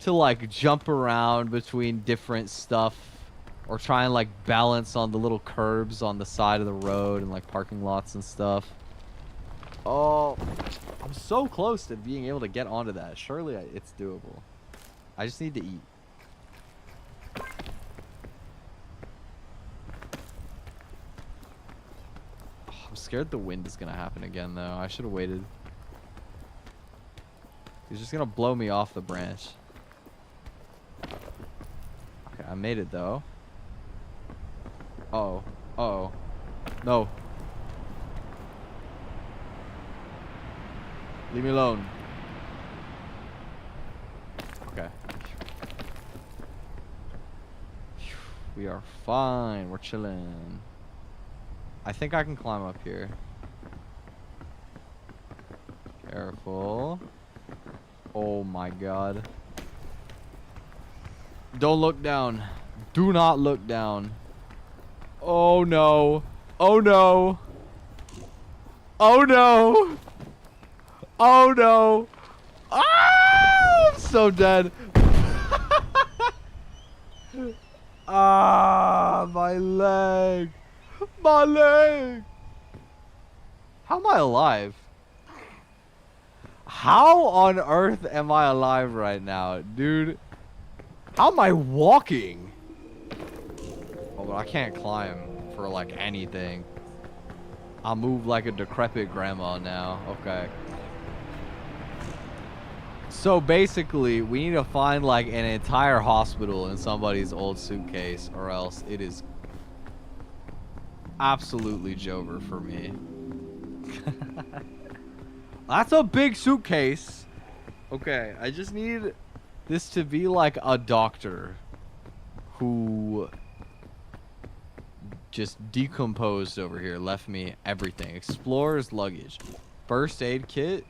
Speaker 1: to like jump around between different stuff or try and like balance on the little curbs on the side of the road and like parking lots and stuff. Oh, I'm so close to being able to get onto that. Surely it's doable. I just need to eat. Oh, I'm scared the wind is gonna happen again though. I should have waited. He's just gonna blow me off the branch. Okay, I made it though. Uh-oh. Uh-oh. No. Leave me alone. Okay. We are fine. We're chilling. I think I can climb up here. Careful. Oh my god. Don't look down. Do not look down. Oh no. Oh no. Oh no. Oh no. Ah! I'm so dead. Ah, my leg. My leg. How am I alive? How on earth am I alive right now, dude? How am I walking? Oh, but I can't climb for like anything. I move like a decrepit grandma now. Okay. So basically, we need to find like an entire hospital in somebody's old suitcase, or else it is absolutely Jover for me. That's a big suitcase. Okay, I just need this to be like a doctor who just decomposed over here, left me everything. Explorer's luggage. First aid kit.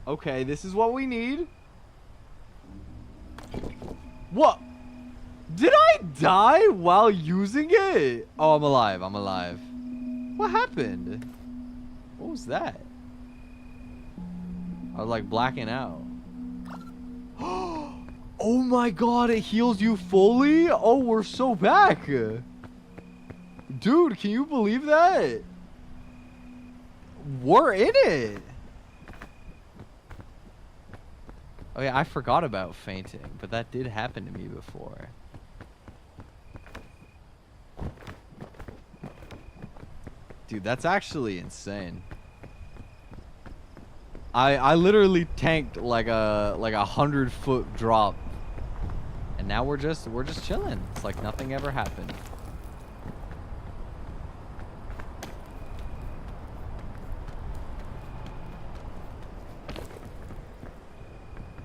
Speaker 1: Okay, this is what we need. What? Did I die while using it? Oh, I'm alive. I'm alive. What happened? What was that? I was like blacking out. Oh my god, it heals you fully? Oh, we're so back. Dude, can you believe that? We're in it. Oh yeah, I forgot about fainting, but that did happen to me before. Dude, that's actually insane. I literally tanked like a 100-foot drop, and now we're just chilling. It's like nothing ever happened.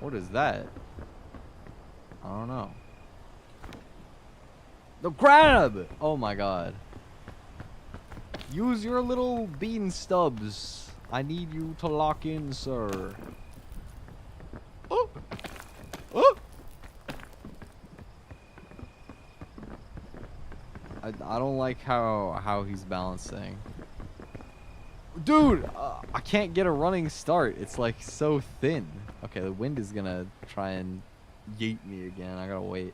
Speaker 1: What is that? I don't know. The crab! Oh my god. Use your little bean stubs. I need you to lock in, sir. Oh! Oh! I don't like how he's balancing. Dude, I can't get a running start. It's like so thin. Okay, the wind is gonna try and yeet me again. I gotta wait.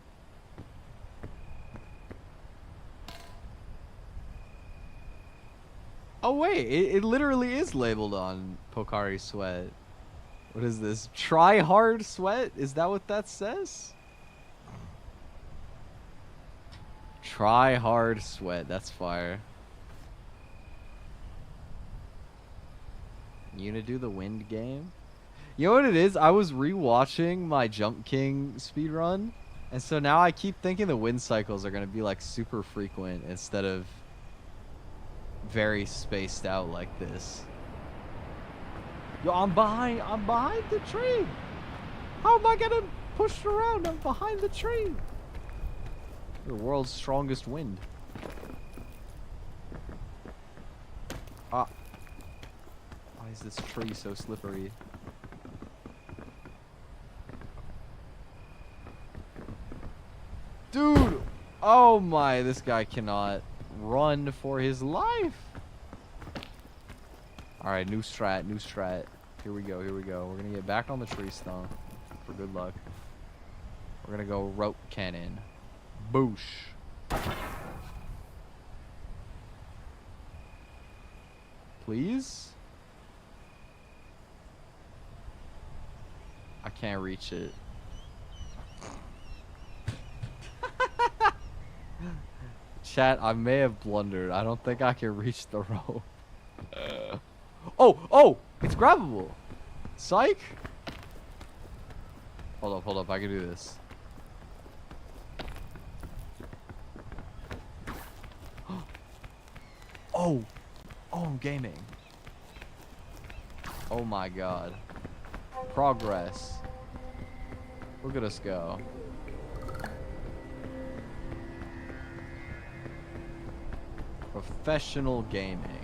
Speaker 1: Oh wait, it literally is labeled on Pocari Sweat. What is this? Try hard sweat? Is that what that says? Try hard sweat. That's fire. You gonna do the wind game? You know what it is? I was rewatching my Jump King speedrun, and so now I keep thinking the wind cycles are gonna be like super frequent instead of very spaced out like this. Yo, I'm behind the tree. How am I gonna push around? I'm behind the tree. The world's strongest wind. Ah. Why is this tree so slippery? Dude! Oh my, this guy cannot run for his life. Alright, new strat, new strat. Here we go, here we go. We're gonna get back on the tree stump for good luck. We're gonna go rope cannon. Boosh. Please? I can't reach it. Chat, I may have blundered. I don't think I can reach the rope. Oh! It's grabbable! Psych! Hold up. I can do this. Oh, I'm gaming. Oh my god. Progress. Look at us go. Professional gaming.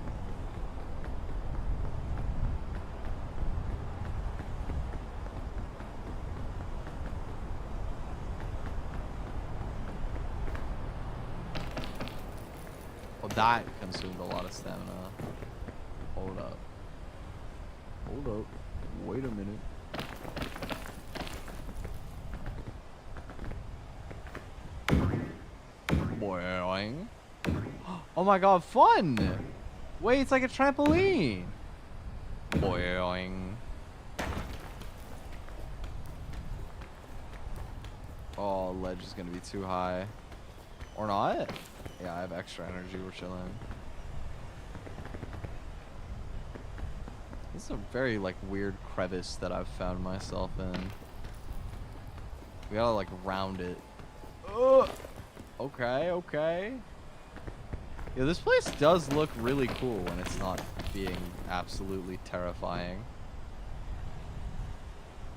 Speaker 1: Well, that consumed a lot of stamina. Hold up. Wait a minute. Boing. Oh my god, fun! Wait, it's like a trampoline. Boing. Oh, ledge is gonna be too high. Or not? Yeah, I have extra energy. We're chilling. This is a very, like, weird crevice that I've found myself in. We gotta, like, round it. Ugh. Okay. Yeah, this place does look really cool when it's not being absolutely terrifying.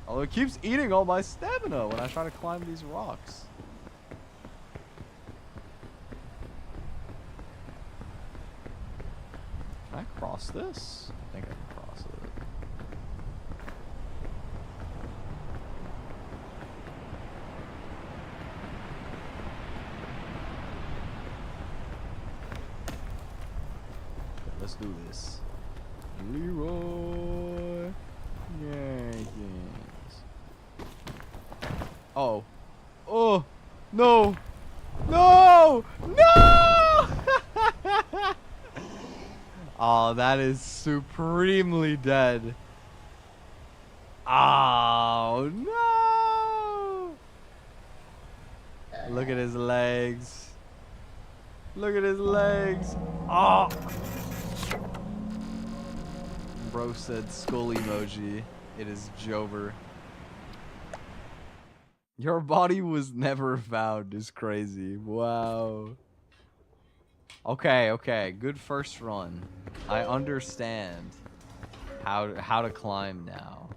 Speaker 1: Although it keeps eating all my stamina when I try to climb these rocks. Can I cross this? I think I can cross it. Let's do this. Leroy Jenkins. Oh. Oh. No. No. No. Oh, that is supremely dead. Oh, no. Look at his legs. Look at his legs. Oh. Bro said skull emoji. It is Jover. Your body was never found is crazy. Wow. Okay. Good first run. I understand how to climb now.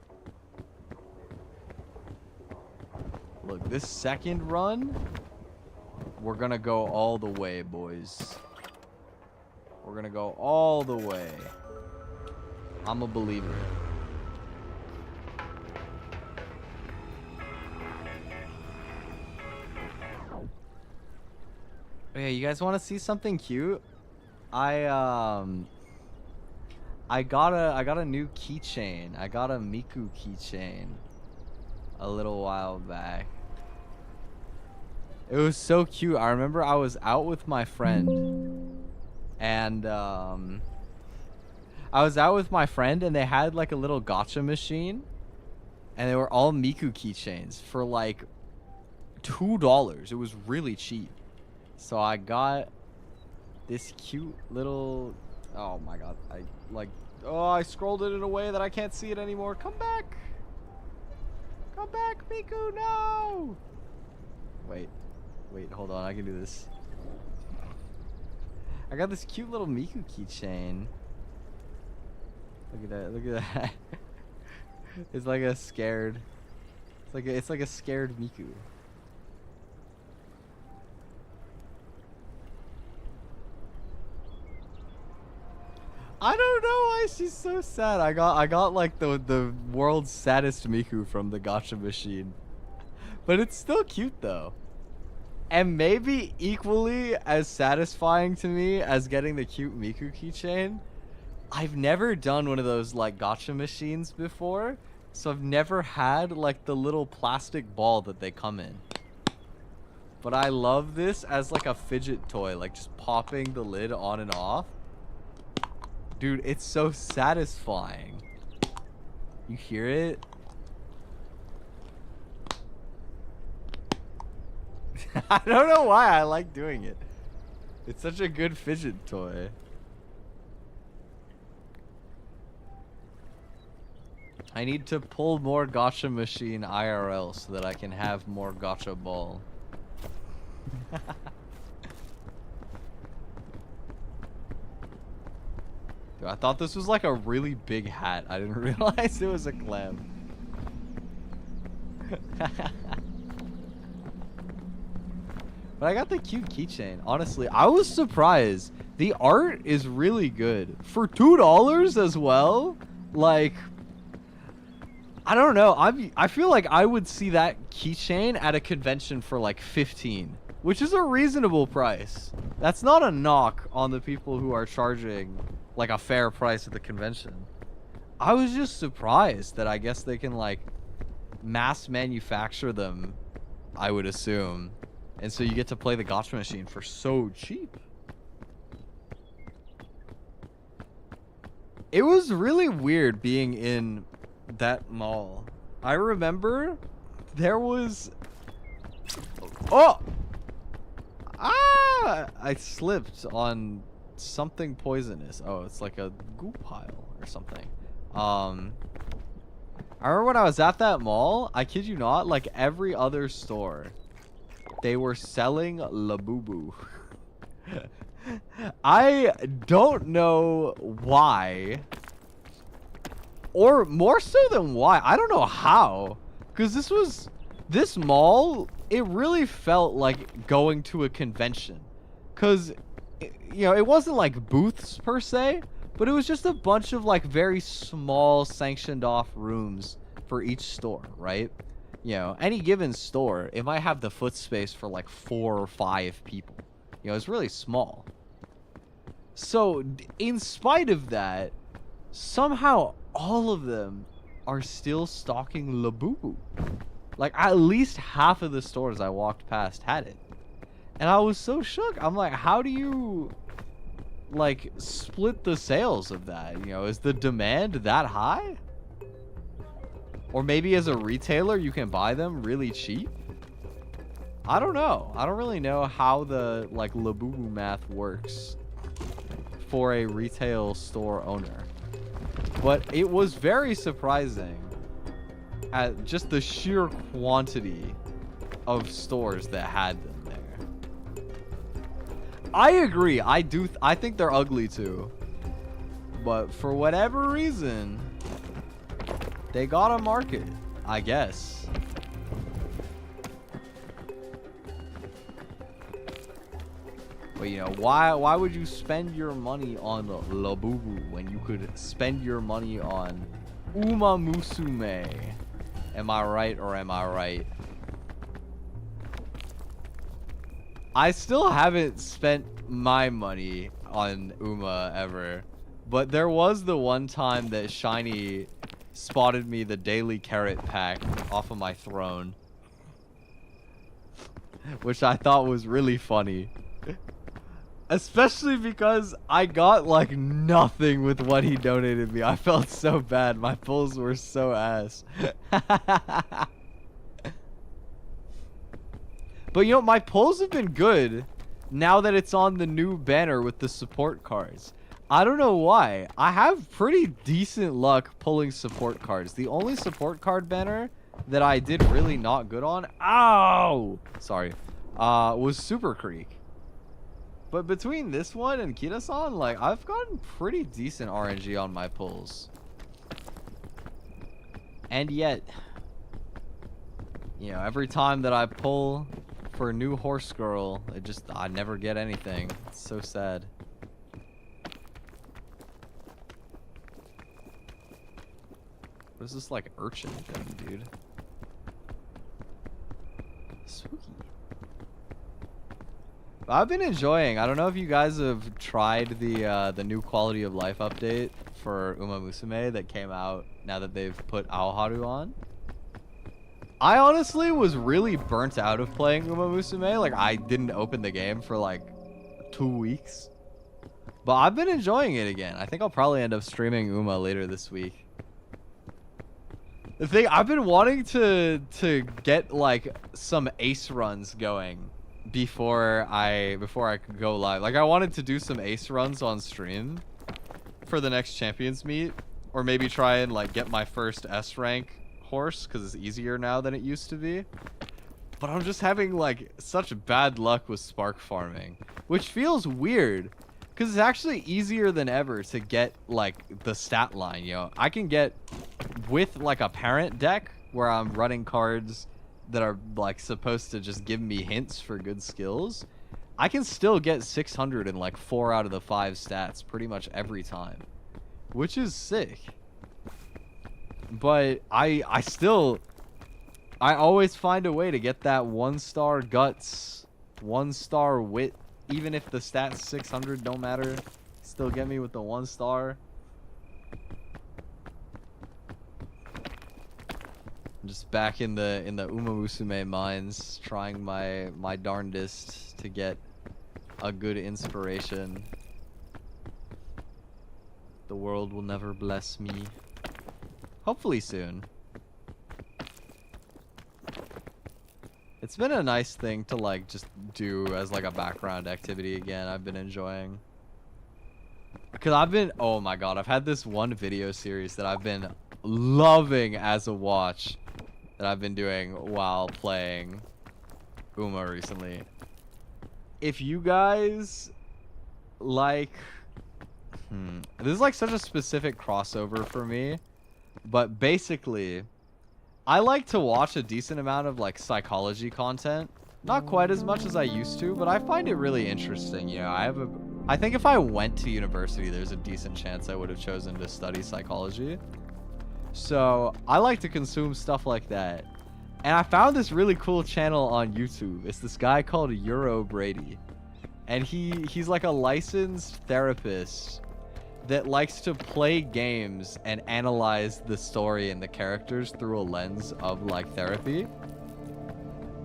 Speaker 1: Look, this second run, we're gonna go all the way, boys. We're gonna go all the way. I'm a believer. Okay, you guys want to see something cute? I got a new keychain. I got a Miku keychain a little while back. It was so cute. I remember I was out with my friend, and they had like a little gacha machine, and they were all Miku keychains for like $2. It was really cheap. So I got this cute little, oh my god, I scrolled it in a way that I can't see it anymore. Come back, Miku, no. Wait, hold on, I can do this. I got this cute little Miku keychain. Look at that. It's like a scared, it's like a scared Miku. I don't know why she's so sad. I got like the world's saddest Miku from the gacha machine. But it's still cute though. And maybe equally as satisfying to me as getting the cute Miku keychain. I've never done one of those like gacha machines before, so I've never had like the little plastic ball that they come in. But I love this as like a fidget toy, like just popping the lid on and off. Dude, it's so satisfying. You hear it? I don't know why I like doing it. It's such a good fidget toy. I need to pull more gacha machine IRL so that I can have more gacha ball. Dude, I thought this was like a really big hat. I didn't realize it was a clam. But I got the cute keychain. Honestly, I was surprised. The art is really good. For $2 as well? Like, I don't know. I feel like I would see that keychain at a convention for like 15, which is a reasonable price. That's not a knock on the people who are charging like a fair price at the convention. I was just surprised that I guess they can like mass manufacture them, I would assume. And so you get to play the gacha machine for so cheap. It was really weird being in that mall. I remember there was... Oh! Ah! I slipped on something poisonous. Oh, it's like a goo pile or something. I remember when I was at that mall, I kid you not, like every other store, they were selling Labubu. I don't know why. Or more so than why. I don't know how. Because this mall, it really felt like going to a convention. Because, you know, it wasn't like booths per se, but it was just a bunch of like very small sanctioned off rooms for each store, right? You know, any given store, it might have the foot space for like 4 or 5 people. You know, it's really small. So, in spite of that, somehow all of them are still stocking Labubu. Like, at least half of the stores I walked past had it. And I was so shook. I'm like, how do you, like, split the sales of that? You know, is the demand that high? Or maybe as a retailer, you can buy them really cheap? I don't know. I don't really know how the, like, Labubu math works for a retail store owner. But it was very surprising at just the sheer quantity of stores that had them there. I agree. I think they're ugly too. But for whatever reason, they got a market, I guess. But you know, why would you spend your money on Labubu when you could spend your money on Uma Musume? Am I right or am I right? I still haven't spent my money on Uma ever. But there was the one time that Shiny spotted me the daily carrot pack off of my throne. Which I thought was really funny. Especially because I got like nothing with what he donated me. I felt so bad. My pulls were so ass. But you know, my pulls have been good now that it's on the new banner with the support cards. I don't know why. I have pretty decent luck pulling support cards. The only support card banner that I did really not good on, ow! Sorry, was Super Creek. But between this one and Kira-san, like, I've gotten pretty decent RNG on my pulls. And yet, you know, every time that I pull for a new horse girl, I never get anything. It's so sad. What is this, like, urchin thing, dude? Spooky. I've been enjoying. I don't know if you guys have tried the new quality of life update for Uma Musume that came out now that they've put Aoharu on. I honestly was really burnt out of playing Uma Musume. Like, I didn't open the game for like 2 weeks. But I've been enjoying it again. I think I'll probably end up streaming Uma later this week. The thing, I've been wanting to get like some ace runs going before I could go live. Like, I wanted to do some ace runs on stream for the next Champions Meet, or maybe try and like get my first S rank horse, because it's easier now than it used to be. But I'm just having like such bad luck with spark farming, which feels weird because it's actually easier than ever to get like the stat line. You know, I can get with like a parent deck where I'm running cards that are like supposed to just give me hints for good skills. I can still get 600 in like 4 out of the 5 stats pretty much every time, which is sick. But I always find a way to get that 1-star guts, 1-star wit, even if the stats 600 don't matter. Still get me with the 1-star. I'm just back in the Uma Musume mines, trying my darndest to get a good inspiration. The world will never bless me. Hopefully soon. It's been a nice thing to like just do as like a background activity again. I've been enjoying. Because oh my god, I've had this one video series that I've been loving as a watch that I've been doing while playing Uma recently. If you guys like... This is like such a specific crossover for me. But basically, I like to watch a decent amount of like psychology content. Not quite as much as I used to, but I find it really interesting. You know, I think if I went to university, there's a decent chance I would have chosen to study psychology. So I like to consume stuff like that. And I found this really cool channel on YouTube. It's this guy called Euro Brady. And he's like a licensed therapist that likes to play games and analyze the story and the characters through a lens of like therapy.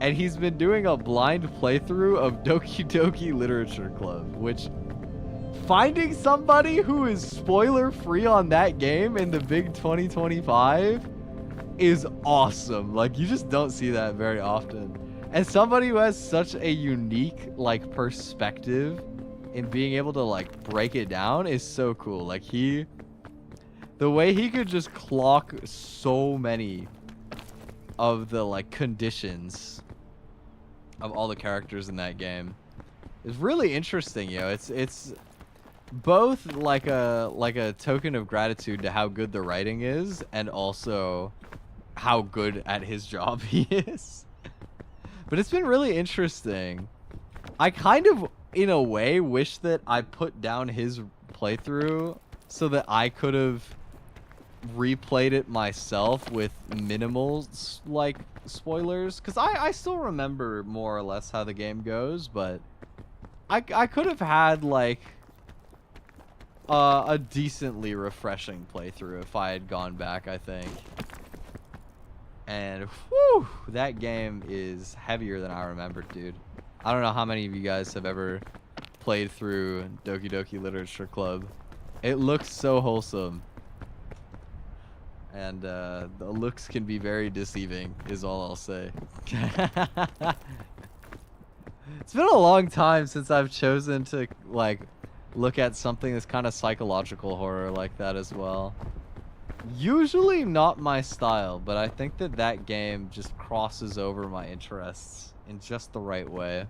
Speaker 1: And he's been doing a blind playthrough of Doki Doki Literature Club, which finding somebody who is spoiler free on that game in the big 2025 is awesome. Like, you just don't see that very often. And somebody who has such a unique like perspective in being able to like break it down is so cool. Like, the way he could just clock so many of the like conditions of all the characters in that game is really interesting. You know, it's both like a token of gratitude to how good the writing is, and also how good at his job he is. But it's been really interesting. I kind of, in a way, wish that I put down his playthrough so that I could have replayed it myself with minimal like spoilers, because I still remember more or less how the game goes, but I could have had like a decently refreshing playthrough if I had gone back, I think. And whew, that game is heavier than I remembered, dude. I don't know how many of you guys have ever played through Doki Doki Literature Club. It looks so wholesome. And the looks can be very deceiving, is all I'll say. It's been a long time since I've chosen to like look at something that's kind of psychological horror like that as well. Usually not my style, but I think that game just crosses over my interests in just the right way.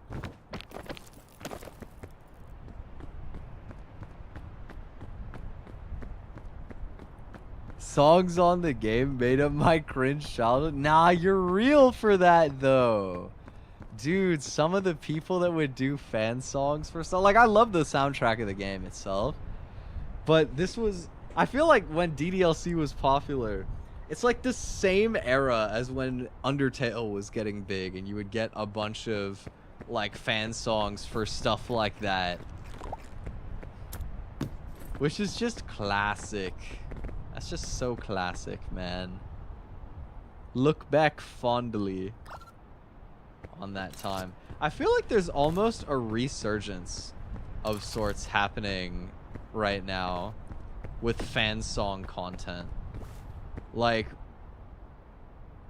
Speaker 1: Songs on the game made up my cringe childhood. Nah, you're real for that though. Dude, some of the people that would do fan songs for stuff, like, I love the soundtrack of the game itself, but this was, I feel like when DDLC was popular, it's like the same era as when Undertale was getting big, and you would get a bunch of like fan songs for stuff like that, which is just classic. That's just so classic, man. look back fondly on that time. I feel like there's almost a resurgence of sorts happening right now with fan song content. Like,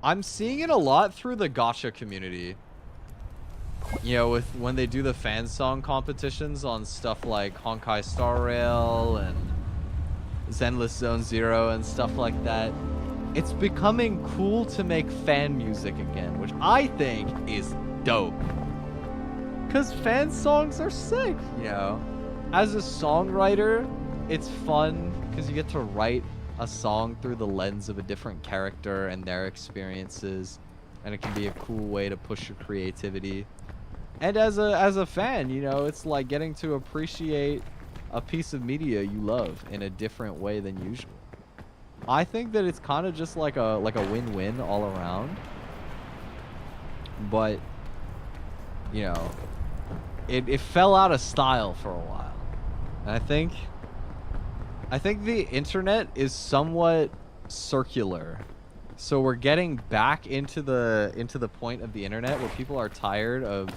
Speaker 1: I'm seeing it a lot through the gacha community. You know, with when they do the fan song competitions on stuff like Honkai Star Rail and Zenless Zone Zero and stuff like that. It's becoming cool to make fan music again, which I think is dope. Because fan songs are sick, you know. As a songwriter, it's fun because you get to write a song through the lens of a different character and their experiences, and it can be a cool way to push your creativity. And as a fan, you know, it's like getting to appreciate a piece of media you love in a different way than usual. I think that it's kind of just like a win-win all around. But you know, it fell out of style for a while. And I think the internet is somewhat circular. So we're getting back into the point of the internet where people are tired of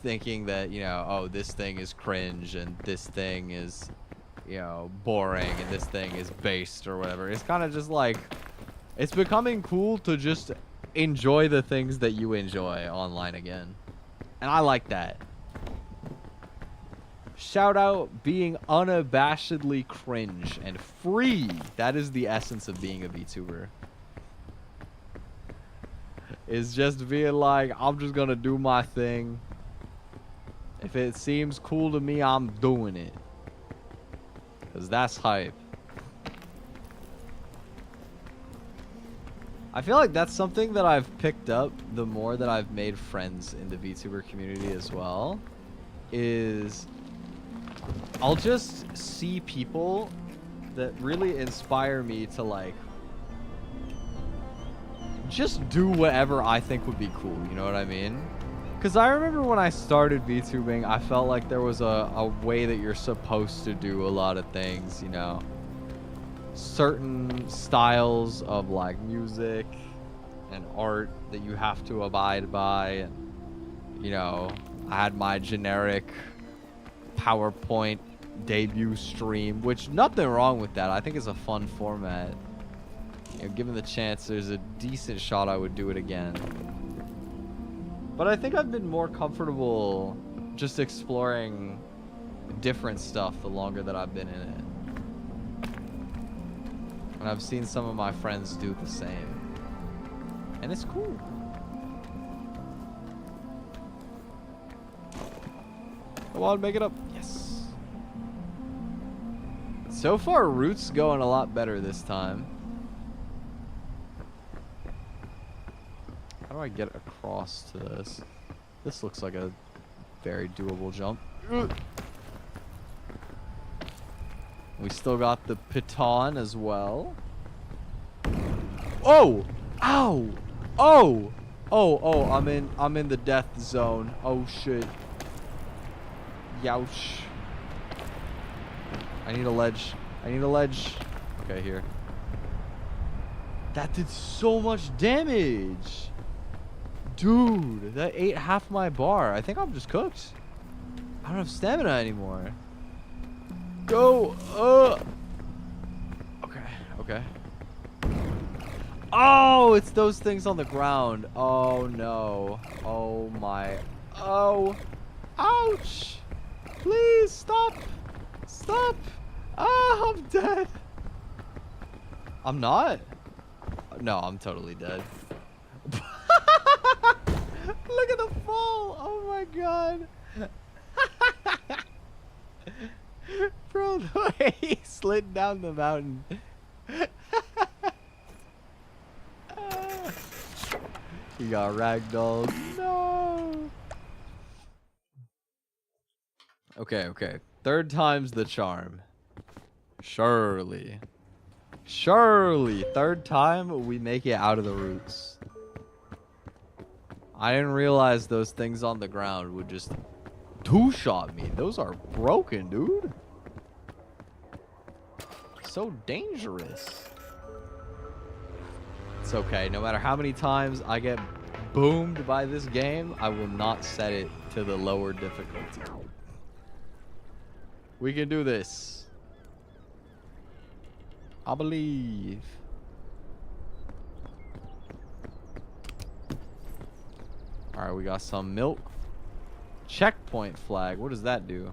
Speaker 1: thinking that, you know, oh, this thing is cringe and this thing is, you know, boring and this thing is based or whatever. It's kind of just like, it's becoming cool to just enjoy the things that you enjoy online again. And I like that. Shout out being unabashedly cringe and free. That is the essence of being a VTuber. Is just being like, I'm just gonna do my thing. If it seems cool to me, I'm doing it. Because that's hype. I feel like that's something that I've picked up the more that I've made friends in the VTuber community as well. Is I'll just see people that really inspire me to, like, just do whatever I think would be cool, you know what I mean? Because I remember when I started VTubing, I felt like there was a way that you're supposed to do a lot of things, you know? Certain styles of, like, music and art that you have to abide by. And, you know, I had my generic PowerPoint debut stream, which nothing wrong with that. I think it's a fun format. You know, given the chance, there's a decent shot I would do it again. But I think I've been more comfortable just exploring different stuff the longer that I've been in it. And I've seen some of my friends do the same. And it's cool. Come on, make it up. Yes. So far, Root's going a lot better this time. How do I get across to this? This looks like a very doable jump. We still got the piton as well. Oh! Ow! Oh! Oh, I'm in the death zone. Oh shit. Youch. I need a ledge. I need a ledge. Okay, here. That did so much damage. Dude, that ate half my bar. I think I'm just cooked. I don't have stamina anymore. Go! Okay. Oh, it's those things on the ground. Oh, no. Oh, my. Oh. Ouch. Please, stop. Stop. Ah, I'm dead. I'm not? No, I'm totally dead. Look at the fall. Oh, my God. Bro, the way he slid down the mountain. He got ragdolled. No. Okay. Third time's the charm. Surely. Third time, we make it out of the roots. I didn't realize those things on the ground would just two-shot me. Those are broken, dude. So dangerous. It's okay. No matter how many times I get boomed by this game, I will not set it to the lower difficulty. We can do this. I believe. Alright, we got some milk. Checkpoint flag. What does that do?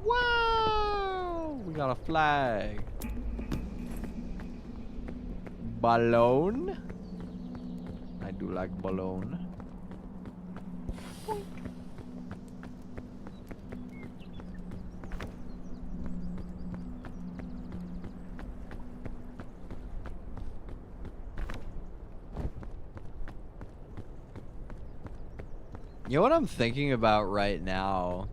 Speaker 1: Whoa! We got a flag. Balloon. I do like balloon. You know what I'm thinking about right now?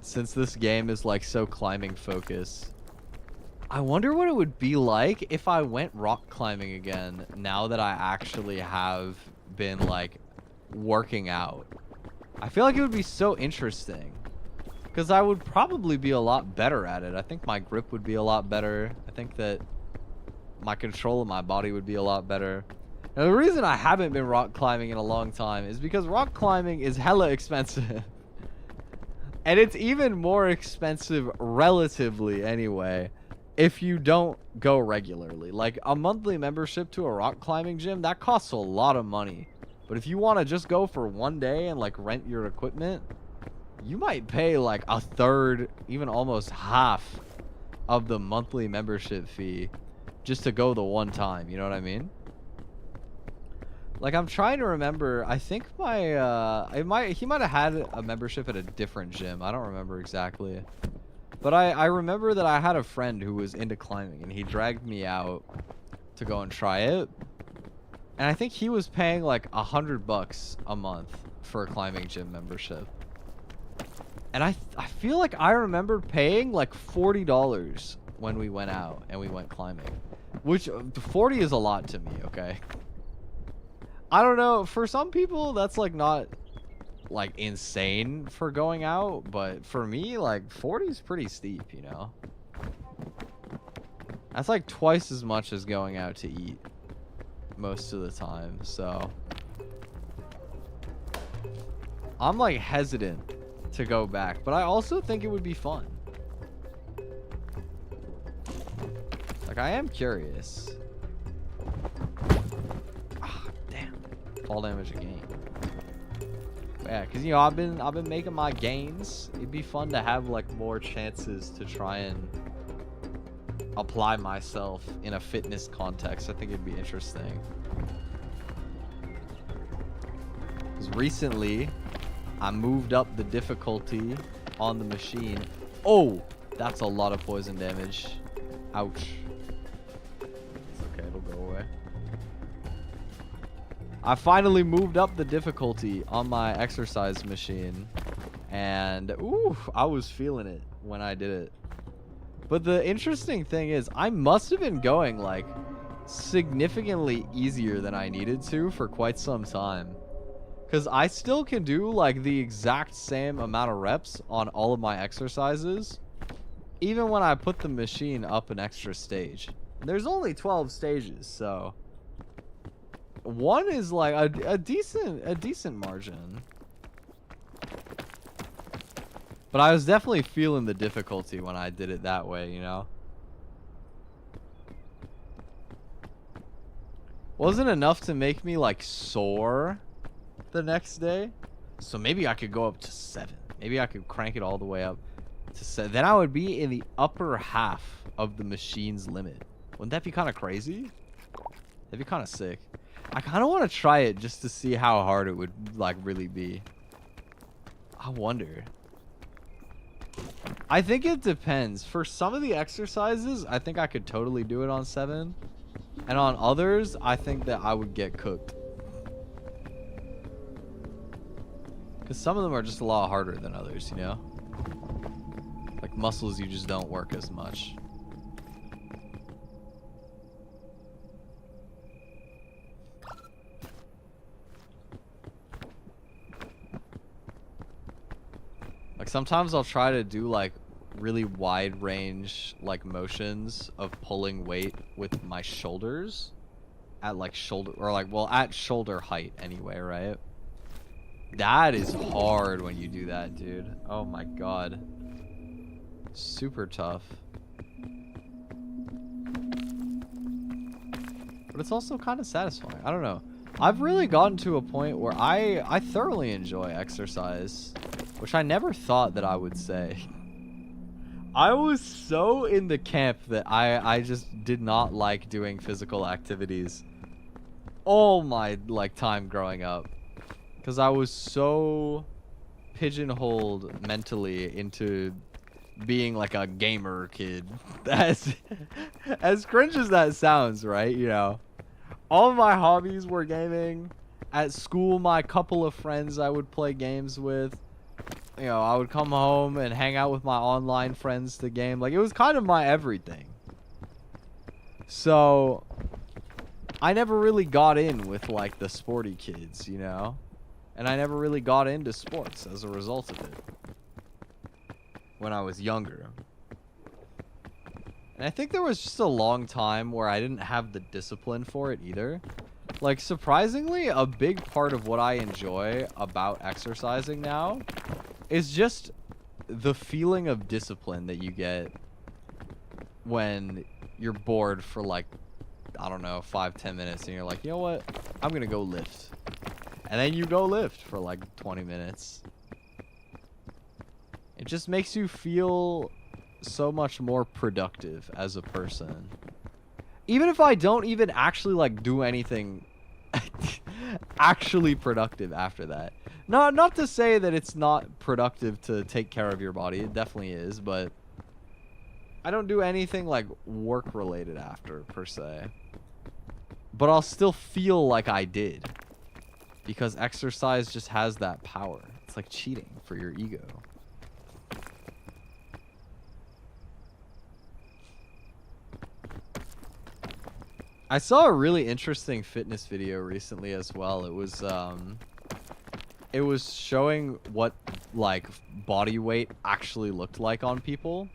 Speaker 1: Since this game is like so climbing focused, I wonder what it would be like if I went rock climbing again now that I actually have been like working out. I feel like it would be so interesting because I would probably be a lot better at it. I think my grip would be a lot better. I think that my control of my body would be a lot better. Now, the reason I haven't been rock climbing in a long time is because rock climbing is hella expensive. And it's even more expensive relatively anyway if you don't go regularly. Like a monthly membership to a rock climbing gym, that costs a lot of money. But if you want to just go for one day and like rent your equipment, you might pay like a third, even almost half of the monthly membership fee just to go the one time. You know what I mean? Like, I'm trying to remember. I think my he might have had a membership at a different gym. I don't remember exactly. But I remember that I had a friend who was into climbing, and he dragged me out to go and try it. And I think he was paying like $100 a month for a climbing gym membership. And I feel like I remember paying like $40 when we went out and we went climbing. Which, 40 is a lot to me, okay? I don't know, for some people that's like not like insane for going out, but for me like 40 is pretty steep, you know. That's like twice as much as going out to eat most of the time, so I'm like hesitant to go back, but I also think it would be fun. Like, I am curious. Fall damage again. But yeah, because you know I've been making my gains. It'd be fun to have like more chances to try and apply myself in a fitness context. I think it'd be interesting. Because recently I moved up the difficulty on the machine. Oh, that's a lot of poison damage. Ouch. It's okay, it'll go away. I finally moved up the difficulty on my exercise machine, and ooh, I was feeling it when I did it. But the interesting thing is I must have been going like significantly easier than I needed to for quite some time, because I still can do like the exact same amount of reps on all of my exercises even when I put the machine up an extra stage. There's only 12 stages, so one is like a decent margin. But I was definitely feeling the difficulty when I did it that way, you know? Wasn't enough to make me like sore the next day. So maybe I could go up to 7. Maybe I could crank it all the way up to 7. Then I would be in the upper half of the machine's limit. Wouldn't that be kind of crazy? That'd be kind of sick. I kind of want to try it just to see how hard it would like really be. I wonder. I think it depends. For some of the exercises, I think I could totally do it on 7. And on others, I think that I would get cooked. Because some of them are just a lot harder than others, you know? Like muscles you just don't work as much. Like sometimes I'll try to do like really wide range like motions of pulling weight with my shoulders at like shoulder or like well at shoulder height anyway, right? That is hard when you do that, dude. Oh my god. Super tough. But it's also kind of satisfying. I don't know. I've really gotten to a point where I thoroughly enjoy exercise, which I never thought that I would say. I was so in the camp that I just did not like doing physical activities all my like time growing up, because I was so pigeonholed mentally into being like a gamer kid. As cringe as that sounds, right? You know, all of my hobbies were gaming. At school, my couple of friends I would play games with, you know, I would come home and hang out with my online friends to game. Like, it was kind of my everything. So I never really got in with like the sporty kids, you know, and I never really got into sports as a result of it when I was younger. And I think there was just a long time where I didn't have the discipline for it either. Like, surprisingly, a big part of what I enjoy about exercising now is just the feeling of discipline that you get when you're bored for like, I don't know, 5-10 minutes and you're like, you know what, I'm gonna go lift. And then you go lift for like 20 minutes. It just makes you feel so much more productive as a person. Even if I don't even actually like do anything actually productive after that. No, not to say that it's not productive to take care of your body. It definitely is, but I don't do anything like work related after per se. But I'll still feel like I did, because exercise just has that power. It's like cheating for your ego. I saw a really interesting fitness video recently as well. It was showing what like body weight actually looked like on people.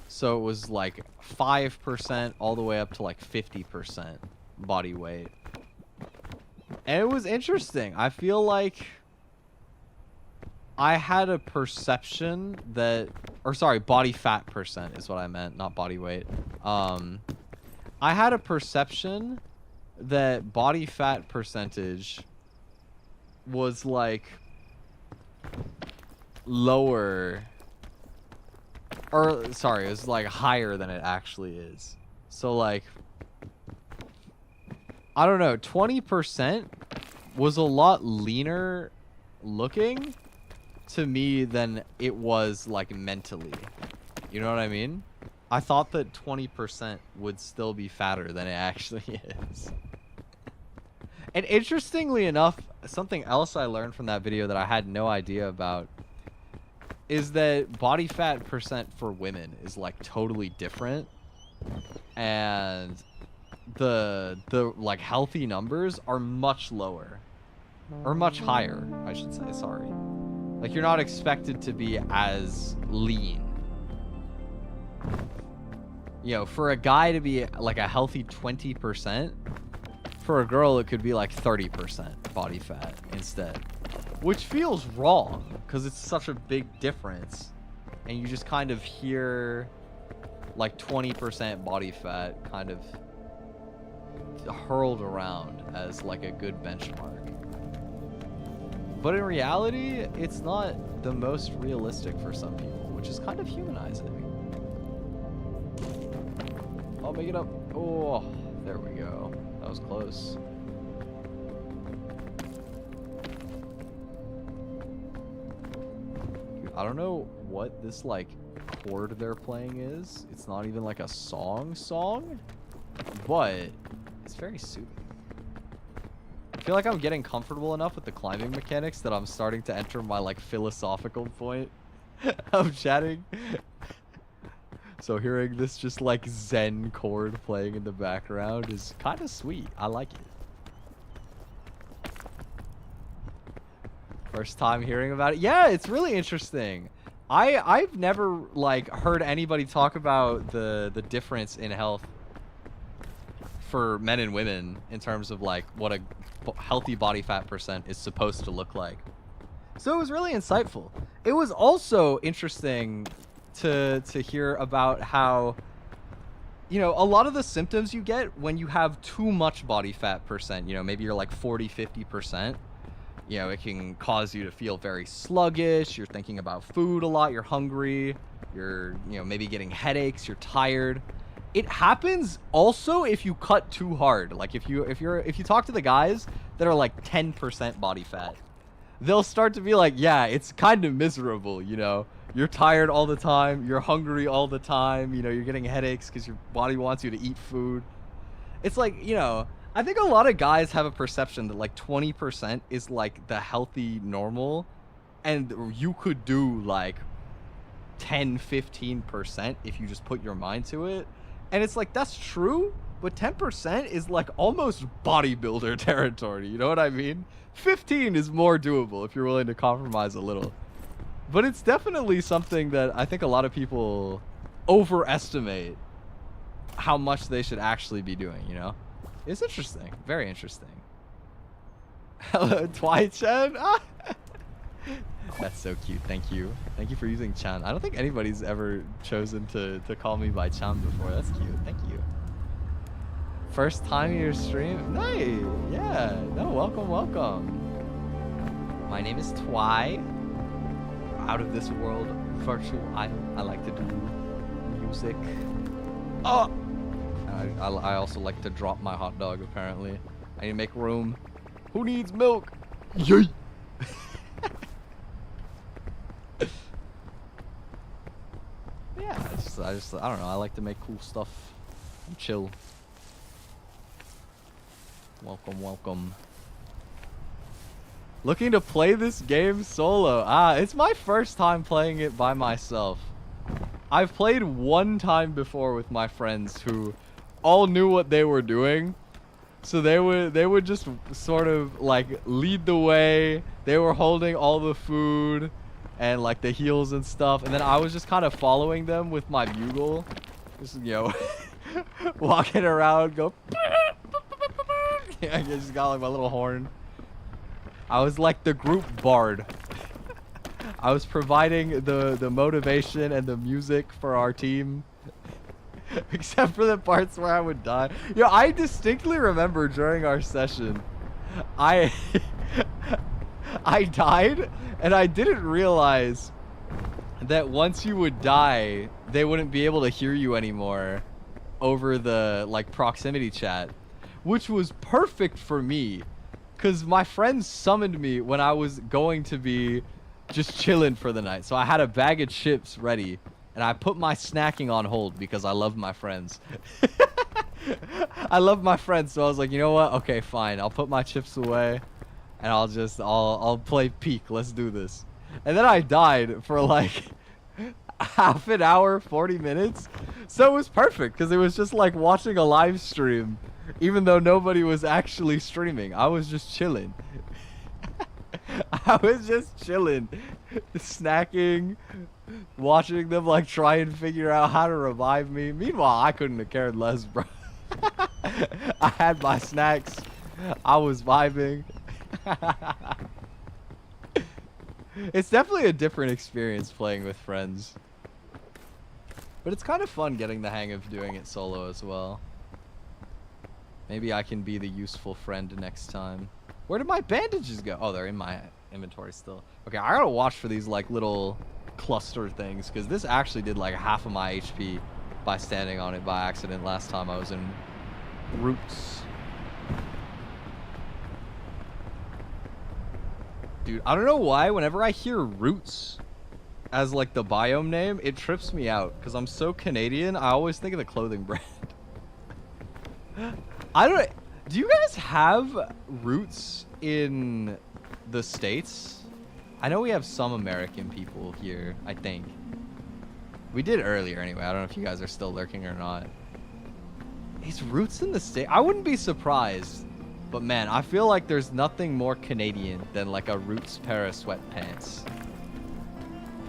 Speaker 1: So it was like 5% all the way up to like 50% body weight. And it was interesting. I feel like I had a perception that, or sorry, body fat percent is what I meant, not body weight. I had a perception that body fat percentage was like lower, or sorry, it was like higher than it actually is. So like, I don't know, 20% was a lot leaner looking to me than it was like mentally. You know what I mean? I thought that 20% would still be fatter than it actually is. And interestingly enough, something else I learned from that video that I had no idea about is that body fat percent for women is like totally different. And the like healthy numbers are much lower. Or much higher, I should say, sorry. Like, you're not expected to be as lean. You know, for a guy to be like a healthy 20%, for a girl it could be like 30% body fat instead. Which feels wrong, because it's such a big difference. And you just kind of hear like 20% body fat kind of hurled around as like a good benchmark. But in reality, it's not the most realistic for some people, which is kind of humanizing. I'll make it up. Oh, there we go. That was close. Dude, I don't know what this like chord they're playing is. It's not even like a song, but it's very soothing. I feel like I'm getting comfortable enough with the climbing mechanics that I'm starting to enter my like philosophical point of chatting. So hearing this just like Zen chord playing in the background is kind of sweet. I like it. First time hearing about it. Yeah, it's really interesting. I've never like heard anybody talk about the difference in health for men and women in terms of like what a healthy body fat percent is supposed to look like. So it was really insightful. It was also interesting to hear about how, you know, a lot of the symptoms you get when you have too much body fat percent, you know, maybe you're like 40-50%, you know, it can cause you to feel very sluggish, you're thinking about food a lot, you're hungry, you're, you know, maybe getting headaches, you're tired. It happens also if you cut too hard. Like if you talk to the guys that are like 10% body fat, they'll start to be like, yeah, it's kind of miserable, you know. You're tired all the time, you're hungry all the time, you know, you're getting headaches because your body wants you to eat food. It's like, you know, I think a lot of guys have a perception that like 20% is like the healthy normal, and you could do like 10-15% if you just put your mind to it. And it's like, that's true, but 10% is like almost bodybuilder territory, you know what I mean? 15 is more doable if you're willing to compromise a little. But it's definitely something that I think a lot of people overestimate how much they should actually be doing, you know? It's interesting. Very interesting. Hello, Twi-chan. That's so cute. Thank you. Thank you for using Chan. I don't think anybody's ever chosen to call me by Chan before. That's cute. Thank you. First time in your stream? Nice. Yeah. No, welcome, welcome. My name is Twi. Out of this world virtual idol. I like to do music. Oh! I also like to drop my hot dog, apparently. I need to make room. Who needs milk? Yay! Yeah, I don't know. I like to make cool stuff and chill. Welcome, welcome. Looking to play this game solo. It's my first time playing it by myself. I've played one time before with my friends who all knew what they were doing. So they would just sort of like lead the way. They were holding all the food and like the heels and stuff. And then I was just kind of following them with my bugle. Just, you know, walking around, go. I just got like my little horn. I was like the group bard. I was providing the motivation and the music for our team. Except for the parts where I would die. Yo, I distinctly remember during our session, I died, and I didn't realize that once you would die, they wouldn't be able to hear you anymore over the like proximity chat, which was perfect for me, because my friends summoned me when I was going to be just chilling for the night. So I had a bag of chips ready. And I put my snacking on hold because I love my friends. I love my friends, so I was like, you know what? Okay, fine. I'll put my chips away, and I'll play Peak. Let's do this. And then I died for like half an hour, 40 minutes. So it was perfect because it was just like watching a live stream, even though nobody was actually streaming. I was just chilling. I was just chilling, snacking, watching them like try and figure out how to revive me. Meanwhile, I couldn't have cared less, bro. I had my snacks. I was vibing. It's definitely a different experience playing with friends. But it's kind of fun getting the hang of doing it solo as well. Maybe I can be the useful friend next time. Where did my bandages go? Oh, they're in my inventory still. Okay, I gotta watch for these like little cluster things, because this actually did like half of my HP by standing on it by accident last time I was in Roots. Dude, I don't know why whenever I hear Roots as like the biome name, it trips me out, because I'm so Canadian. I always think of the clothing brand. I don't. Do you guys have Roots in the States? I know we have some American people here, I think. We did earlier anyway. I don't know if you guys are still lurking or not. Is Roots in the States? I wouldn't be surprised. But man, I feel like there's nothing more Canadian than like a Roots pair of sweatpants.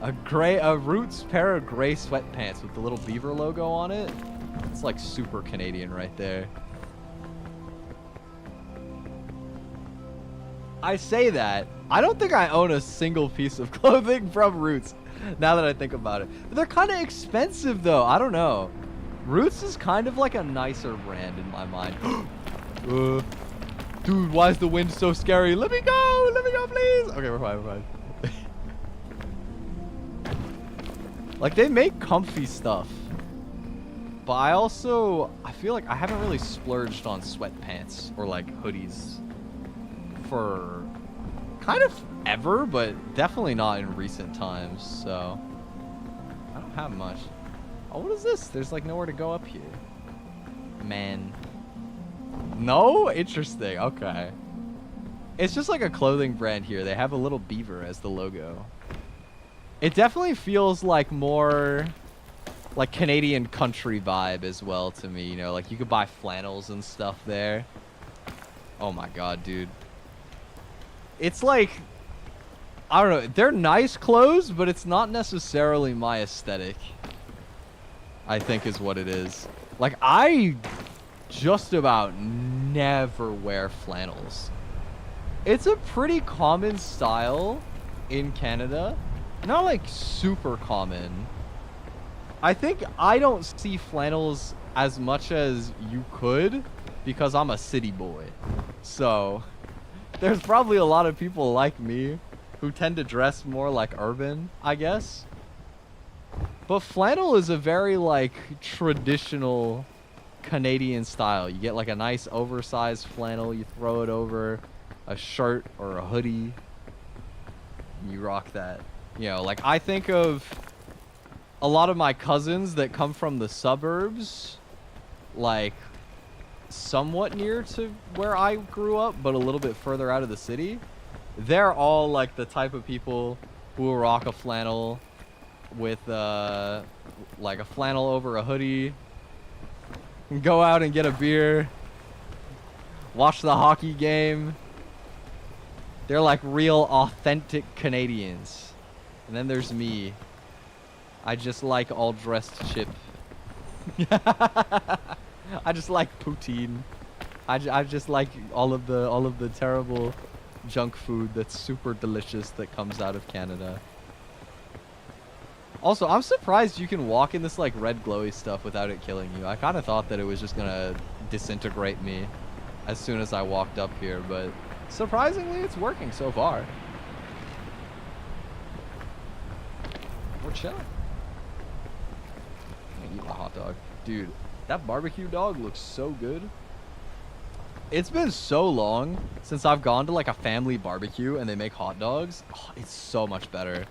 Speaker 1: A Roots pair of gray sweatpants with the little beaver logo on it. It's like super Canadian right there. I say that. I don't think I own a single piece of clothing from Roots, now that I think about it. But they're kind of expensive, though. I don't know. Roots is kind of like a nicer brand in my mind. Dude, why is the wind so scary? Let me go! Let me go, please! Okay, we're fine, we're fine. Like, they make comfy stuff. But I feel like I haven't really splurged on sweatpants or, like, hoodies for kind of ever, but definitely not in recent times, so I don't have much. Oh, what is this? There's, like, nowhere to go up here. Man. No? Interesting. Okay. It's just like a clothing brand here. They have a little beaver as the logo. It definitely feels like more like Canadian country vibe as well to me, you know, like you could buy flannels and stuff there. Oh my god, dude. It's like, I don't know, they're nice clothes, but it's not necessarily my aesthetic, I think is what it is. Like, I just about never wear flannels. It's a pretty common style in Canada. Not like super common. I think I don't see flannels as much as you could because I'm a city boy. So there's probably a lot of people like me who tend to dress more like urban, I guess. But flannel is a very like traditional Canadian style. You get like a nice oversized flannel, you throw it over a shirt or a hoodie, and you rock that. You know, like I think of a lot of my cousins that come from the suburbs, like somewhat near to where I grew up, but a little bit further out of the city. They're all like the type of people who will rock a flannel with like a flannel over a hoodie, go out and get a beer, watch the hockey game. They're like real authentic Canadians. And then there's me. I just like all dressed chip. I just like poutine. I just like all of the terrible junk food that's super delicious that comes out of Canada. Also, I'm surprised you can walk in this like red glowy stuff without it killing you. I kind of thought that it was just gonna disintegrate me as soon as I walked up here, but surprisingly it's working so far. We're chilling. I'm gonna eat my hot dog. Dude, that barbecue dog looks so good. It's been so long since I've gone to like a family barbecue and they make hot dogs. Oh, it's so much better.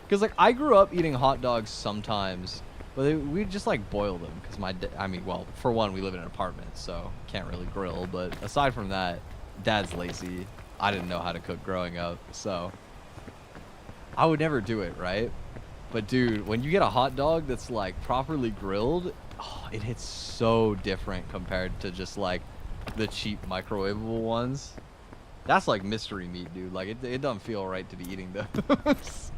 Speaker 1: Because like I grew up eating hot dogs sometimes, but we just like boil them. Because I mean, well, for one, we live in an apartment, so can't really grill. But aside from that, Dad's lazy. I didn't know how to cook growing up, so I would never do it, right? But dude, when you get a hot dog that's like properly grilled, oh, it hits so different compared to just like the cheap microwavable ones. That's like mystery meat, dude. Like it doesn't feel right to be eating those.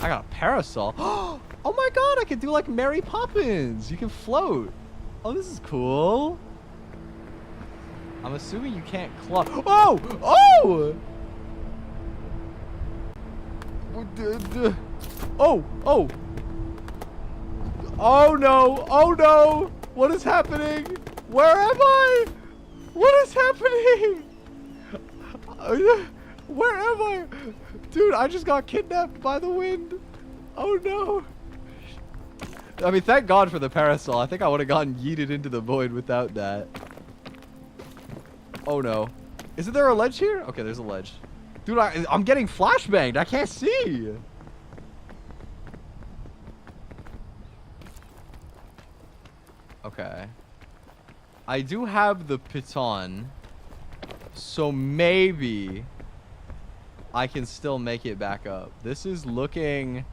Speaker 1: I got a parasol. Oh my god, I can do like Mary Poppins. You can float. Oh, this is cool. I'm assuming you can't climb. Oh! Oh! Oh! Oh! Oh no! Oh no! What is happening? Where am I? What is happening? Where am I? Dude, I just got kidnapped by the wind. Oh no. I mean, thank God for the parasol. I think I would have gotten yeeted into the void without that. Oh no. Isn't there a ledge here? Okay, there's a ledge. Dude, I'm getting flashbanged. I can't see. Okay. I do have the piton. So maybe I can still make it back up. This is looking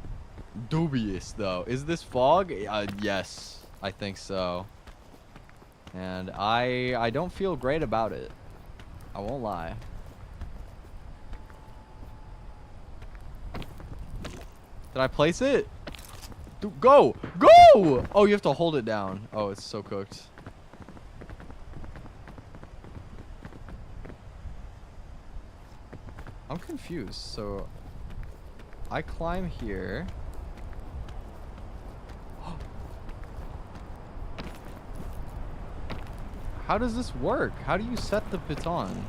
Speaker 1: dubious though. Is this fog? Yes, I think so. And I don't feel great about it. I won't lie. Did I place it? Dude, go! Go! Oh, you have to hold it down. Oh, it's so cooked. I'm confused. So, I climb here. How does this work? How do you set the baton?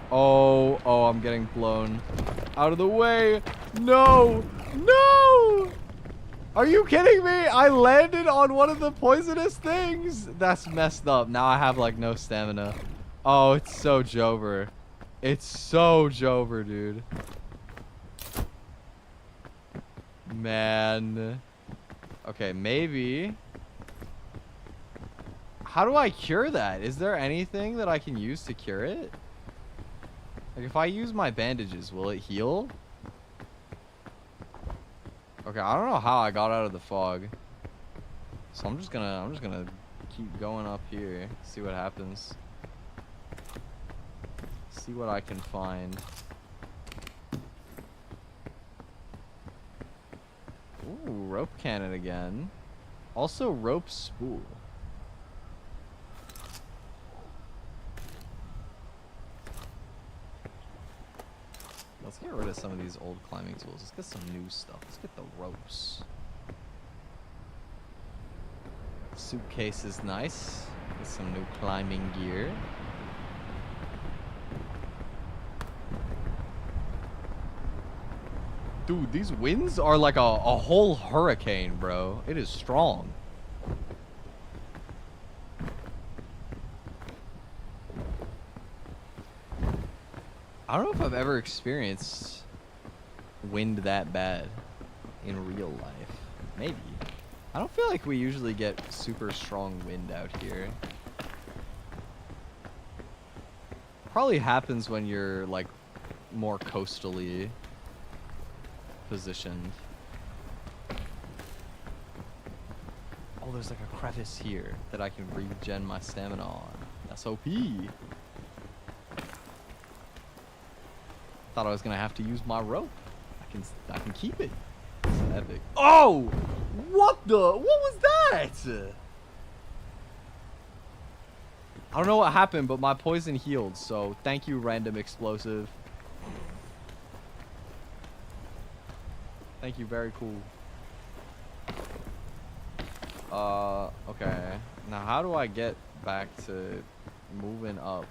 Speaker 1: Oh, I'm getting blown out of the way. No! No! Are you kidding me? I landed on one of the poisonous things. That's messed up. Now I have like no stamina. Oh, it's so Jover. It's so Jover, dude. Man. Okay, maybe. How do I cure that? Is there anything that I can use to cure it? Like if I use my bandages, will it heal? Okay, I don't know how I got out of the fog. So I'm just gonna keep going up here, see what happens. See what I can find. Ooh, rope cannon again. Also rope spool. Let's get rid of some of these old climbing tools. Let's get some new stuff. Let's get the ropes. Suitcase is nice. Get some new climbing gear. Dude, these winds are like a whole hurricane, bro. It is strong. I don't know if I've ever experienced wind that bad in real life. Maybe. I don't feel like we usually get super strong wind out here. Probably happens when you're like more coastally positioned. Oh, there's like a crevice here that I can regen my stamina on. That's OP. Thought I was gonna have to use my rope. I can keep it. It's epic. Oh! What was that? I don't know what happened, but my poison healed, so thank you, random explosive. Thank you, very cool. Okay. Now how do I get back to moving up?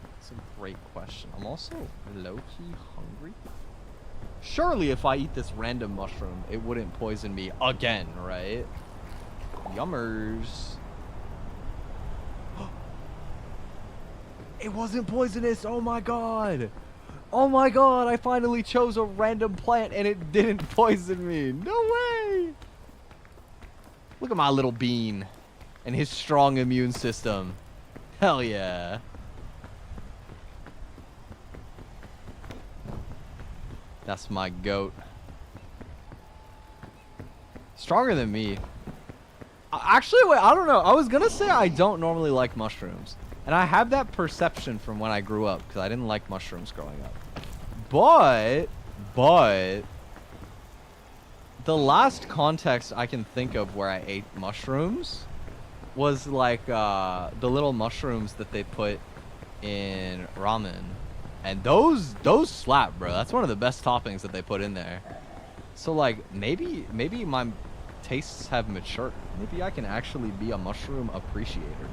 Speaker 1: That's a great question. I'm also low-key hungry. Surely if I eat this random mushroom, it wouldn't poison me again, right? Yummers. It wasn't poisonous. Oh my god. Oh my god, I finally chose a random plant and it didn't poison me. No way. Look at my little bean and his strong immune system. Hell yeah. That's my goat. Stronger than me. Actually, wait, I don't know. I was gonna say I don't normally like mushrooms. And I have that perception from when I grew up, because I didn't like mushrooms growing up. But, the last context I can think of where I ate mushrooms was like the little mushrooms that they put in ramen. And those slap, bro. That's one of the best toppings that they put in there. So like maybe my tastes have matured. Maybe I can actually be a mushroom appreciator.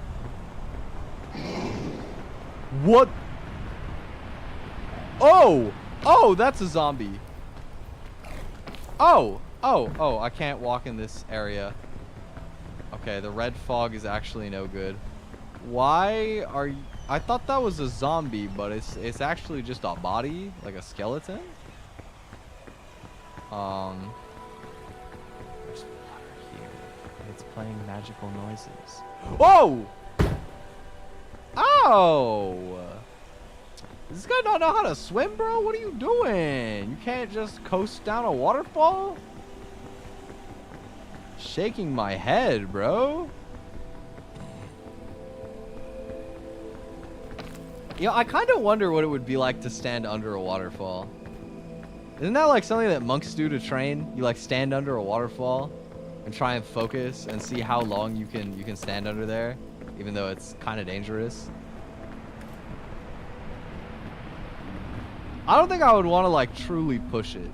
Speaker 1: What? Oh, that's a zombie. Oh, I can't walk in this area. Okay, the red fog is actually no good. Why are you... I thought that was a zombie, but it's actually just a body, like a skeleton. There's water here. It's playing magical noises. Whoa! Oh! Does this guy not know how to swim, bro? What are you doing? You can't just coast down a waterfall? Shaking my head, bro. You know, I kind of wonder what it would be like to stand under a waterfall. Isn't that like something that monks do to train? You like stand under a waterfall and try and focus and see how long you can stand under there, even though it's kind of dangerous. I don't think I would want to like truly push it,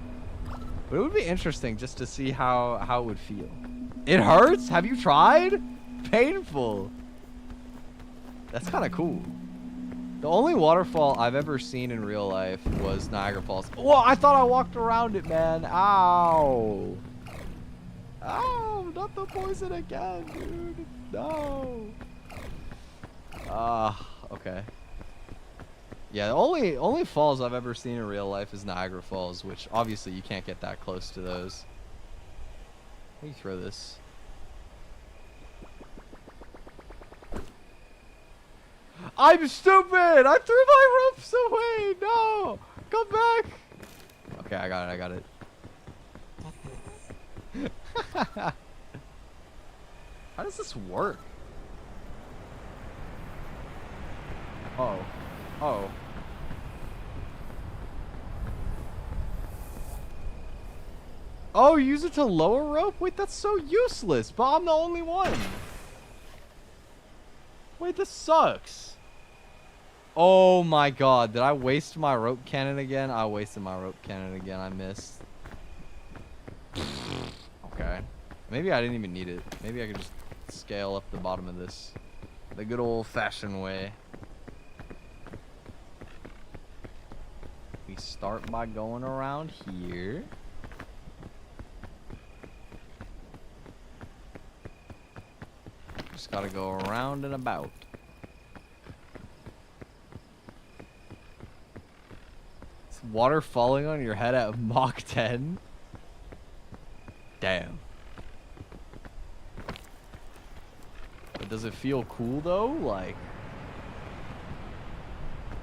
Speaker 1: but it would be interesting just to see how it would feel. It hurts? Have you tried? Painful. That's kind of cool. The only waterfall I've ever seen in real life was Niagara Falls. Whoa, I thought I walked around it, man. Ow. Ow, not the poison again, dude. No. Okay. Yeah, the only falls I've ever seen in real life is Niagara Falls, which obviously you can't get that close to those. How do you throw this? I'm stupid! I threw my ropes away! No! Come back! Okay, I got it. How does this work? Uh-oh. Uh-oh. Oh, use it to lower rope? Wait, that's so useless, but I'm the only one. Wait, this sucks. Oh my god, did I waste my rope cannon again? I wasted my rope cannon again, I missed. Okay. Maybe I didn't even need it. Maybe I could just scale up the bottom of this the good old-fashioned way. We start by going around here. Just gotta go around and about. Is water falling on your head at Mach 10? Damn. But does it feel cool though? Like,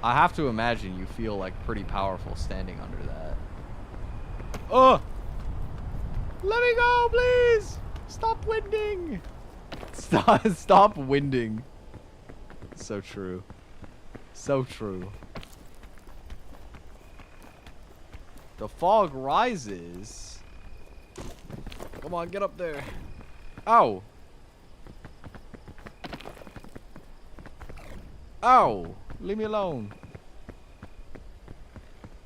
Speaker 1: I have to imagine you feel like pretty powerful standing under that. Oh! Let me go, please! Stop winding! Stop winding. So true. So true. The fog rises. Come on, get up there. Ow! Ow! Leave me alone.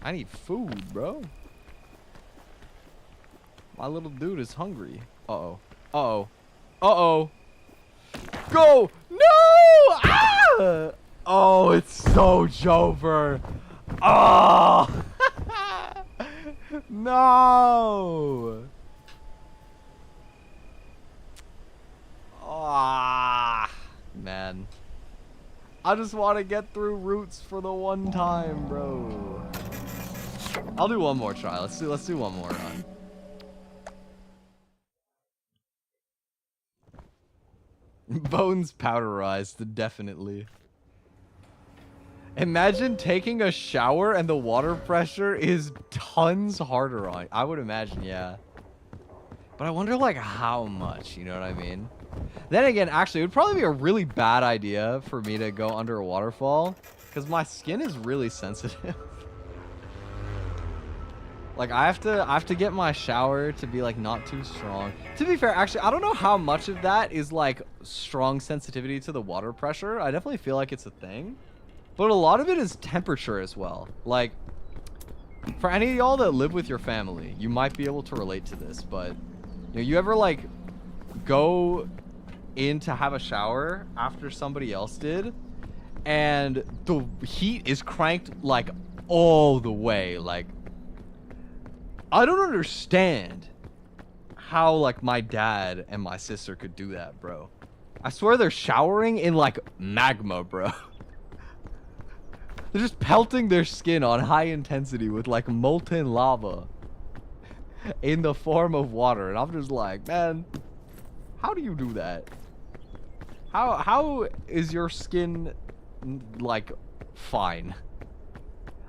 Speaker 1: I need food, bro. My little dude is hungry. Uh-oh. Uh-oh. Uh-oh. Go! No! Ah! Oh, it's so Jover. Oh! No! Ah, man. I just want to get through roots for the one time, bro. I'll do one more try. Let's do one more run. Bones powderized, definitely. Imagine taking a shower and the water pressure is tons harder on. I would imagine, yeah. But I wonder, like, how much, you know what I mean? Then again, actually, it would probably be a really bad idea for me to go under a waterfall, because my skin is really sensitive. Like, I have to get my shower to be, like, not too strong. To be fair, actually, I don't know how much of that is, like, strong sensitivity to the water pressure. I definitely feel like it's a thing. But a lot of it is temperature as well. Like, for any of y'all that live with your family, you might be able to relate to this, but you know, you ever, like, go in to have a shower after somebody else did, and the heat is cranked, like, all the way. Like, I don't understand how, like, my dad and my sister could do that, bro. I swear they're showering in, like, magma, bro. They're just pelting their skin on high intensity with, like, molten lava in the form of water. And I'm just like, man, how do you do that? How is your skin, like, fine?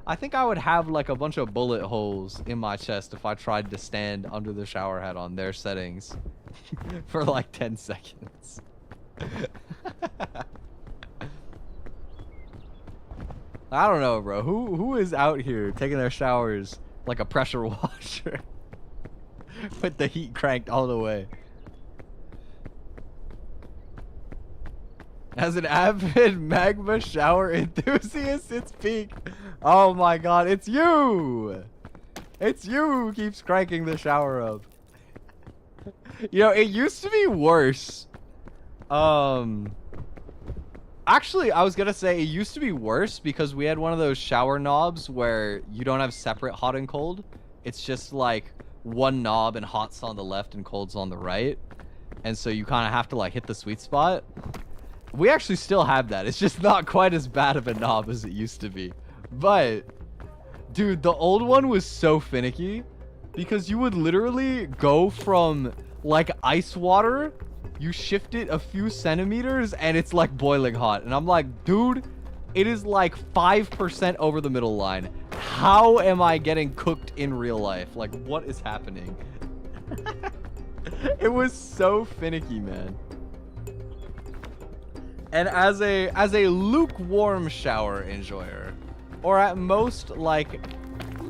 Speaker 1: I think I would have, like, a bunch of bullet holes in my chest if I tried to stand under the shower head on their settings for, like, 10 seconds. I don't know, bro. Who is out here taking their showers like a pressure washer with the heat cranked all the way. As an avid magma shower enthusiast, it's peak. Oh my god, it's you! It's you who keeps cranking the shower up. You know, it used to be worse. Actually, I was gonna say it used to be worse because we had one of those shower knobs where you don't have separate hot and cold. It's just like one knob and hot's on the left and cold's on the right. And so you kind of have to like hit the sweet spot. We actually still have that. It's just not quite as bad of a knob as it used to be. But, dude, the old one was so finicky because you would literally go from like ice water, you shift it a few centimeters and it's like boiling hot. And I'm like, dude, it is like 5% over the middle line. How am I getting cooked in real life? Like, what is happening? It was so finicky, man. And as a lukewarm shower enjoyer, or at most like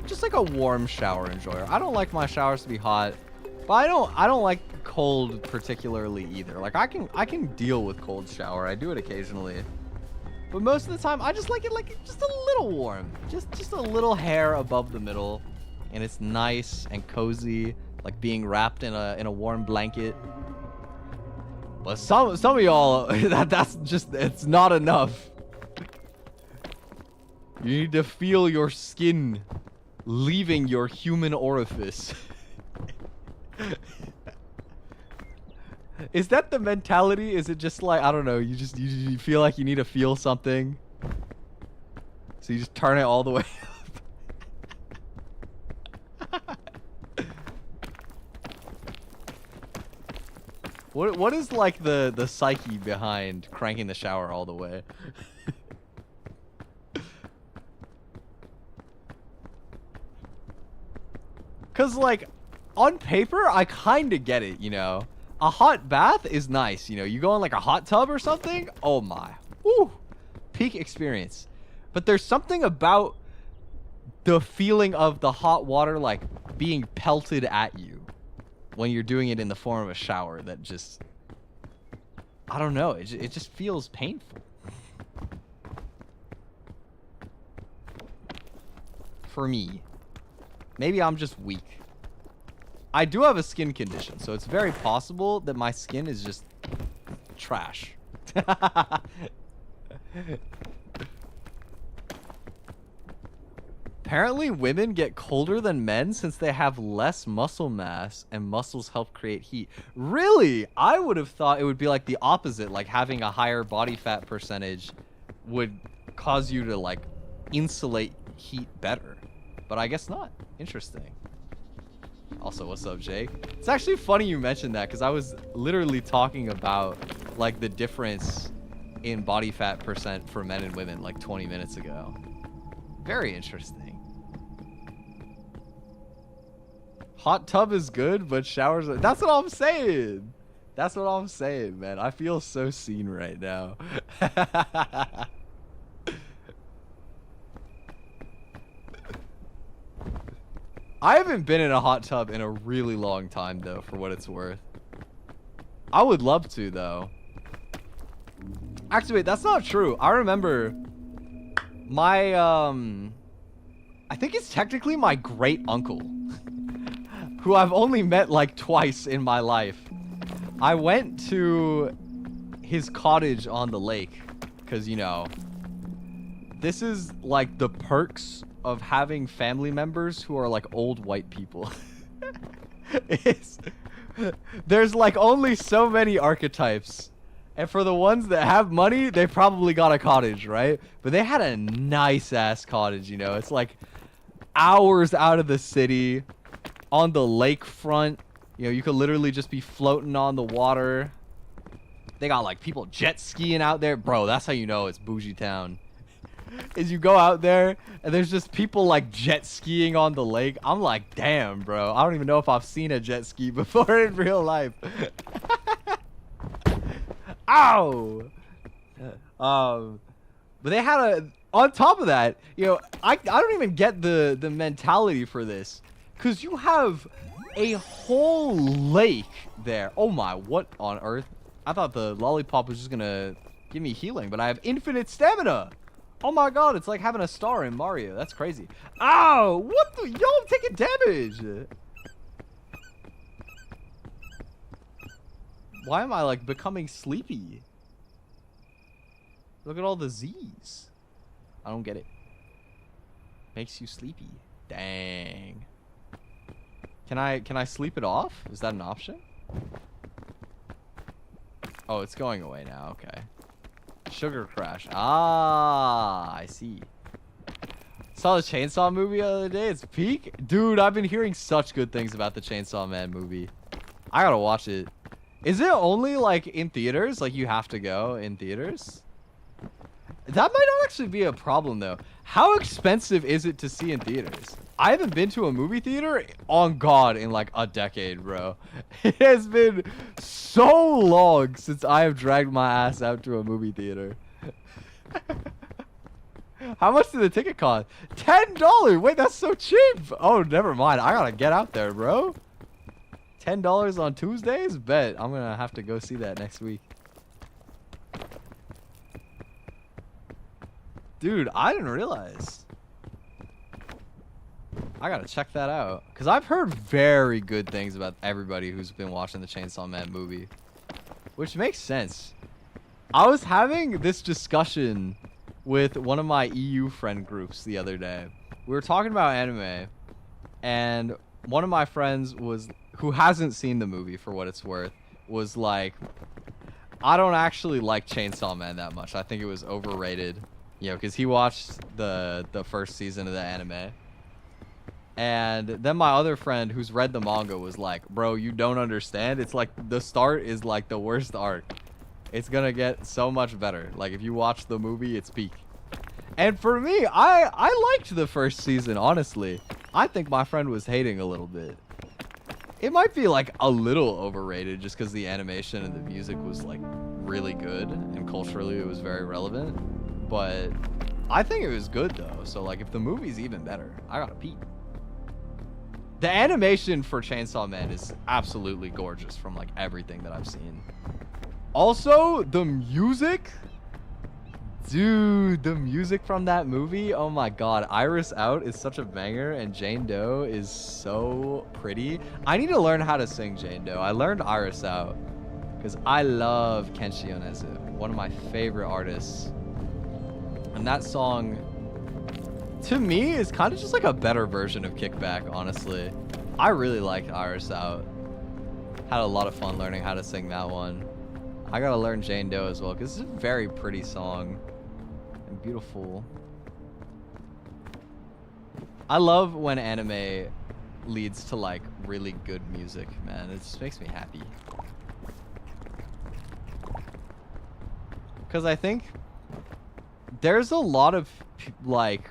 Speaker 1: just like a warm shower enjoyer. I don't like my showers to be hot, but I don't like cold particularly either. Like I can deal with cold shower. I do it occasionally. But most of the time I just like it like just a little warm. Just a little hair above the middle, and it's nice and cozy, like being wrapped in a warm blanket. But some of y'all, that's just, it's not enough. You need to feel your skin leaving your human orifice. Is that the mentality? Is it just like, I don't know, you feel like you need to feel something, so you just turn it all the way up? What is like the psyche behind cranking the shower all the way? Cause like on paper I kinda get it, you know. A hot bath is nice, you know. You go in like a hot tub or something, oh my. Woo! Peak experience. But there's something about the feeling of the hot water like being pelted at you when you're doing it in the form of a shower that just, I don't know, it just feels painful. For me. Maybe I'm just weak. I do have a skin condition, so it's very possible that my skin is just trash. Apparently, women get colder than men since they have less muscle mass and muscles help create heat. Really? I would have thought it would be like the opposite, like having a higher body fat percentage would cause you to like insulate heat better. But I guess not. Interesting. Also, what's up, Jake? It's actually funny you mentioned that because I was literally talking about like the difference in body fat percent for men and women like 20 minutes ago. Very interesting. Hot tub is good, but showers are... That's what I'm saying. That's what I'm saying, man. I feel so seen right now. I haven't been in a hot tub in a really long time, though, for what it's worth. I would love to, though. Actually, wait, that's not true. I remember my, I think it's technically my great uncle, who I've only met like twice in my life. I went to his cottage on the lake because, you know, this is like the perks of having family members who are like old white people. There's like only so many archetypes. And for the ones that have money, they probably got a cottage, right? But they had a nice ass cottage, you know. It's like hours out of the city on the lakefront. You know, you could literally just be floating on the water. They got like people jet skiing out there. Bro, that's how you know it's bougie town. Is you go out there and there's just people like jet skiing on the lake. I'm like, damn, bro. I don't even know if I've seen a jet ski before in real life. Ow! But they had a, on top of that, you know, I don't even get the mentality for this. Because you have a whole lake there. Oh my, what on earth? I thought the lollipop was just going to give me healing, but I have infinite stamina. Oh my god, it's like having a star in Mario. That's crazy. Ow, what the? Yo, I'm taking damage. Why am I like becoming sleepy? Look at all the Z's. I don't get it. Makes you sleepy. Dang. Can I sleep it off? Is that an option? Oh, it's going away now. Okay. Sugar Crash. Ah, I see. Saw the Chainsaw movie the other day. It's peak. Dude, I've been hearing such good things about the Chainsaw Man movie. I gotta watch it. Is it only like in theaters? Like you have to go in theaters? That might not actually be a problem though. How expensive is it to see in theaters? I haven't been to a movie theater on God in like a decade, bro. It has been so long since I have dragged my ass out to a movie theater. How much did the ticket cost? $10. Wait, that's so cheap. Oh, never mind. I gotta get out there, bro. $10 on Tuesdays? Bet. I'm gonna have to go see that next week. Dude, I didn't realize. I gotta check that out. Because I've heard very good things about everybody who's been watching the Chainsaw Man movie. Which makes sense. I was having this discussion with one of my EU friend groups the other day. We were talking about anime. And one of my friends was, who hasn't seen the movie for what it's worth, was like, I don't actually like Chainsaw Man that much. I think it was overrated. You know, because he watched the first season of the anime. And then my other friend who's read the manga was like, bro, you don't understand. It's like the start is like the worst arc. It's gonna get so much better. Like if you watch the movie, it's peak. And for me, I liked the first season, honestly. I think my friend was hating a little bit. It might be like a little overrated just because the animation and the music was like really good and culturally it was very relevant. But I think it was good though. So like if the movie's even better, I gotta peep. The animation for Chainsaw Man is absolutely gorgeous from like everything that I've seen. Also, the music. Dude, the music from that movie. Oh my god. Iris Out is such a banger and Jane Doe is so pretty. I need to learn how to sing Jane Doe. I learned Iris Out because I love Kenshi Yonezu, one of my favorite artists. And that song, to me, is kind of just like a better version of Kickback, honestly. I really liked Iris Out. Had a lot of fun learning how to sing that one. I gotta learn Jane Doe as well, because it's a very pretty song. And beautiful. I love when anime leads to, like, really good music, man. It just makes me happy. Because I think there's a lot of like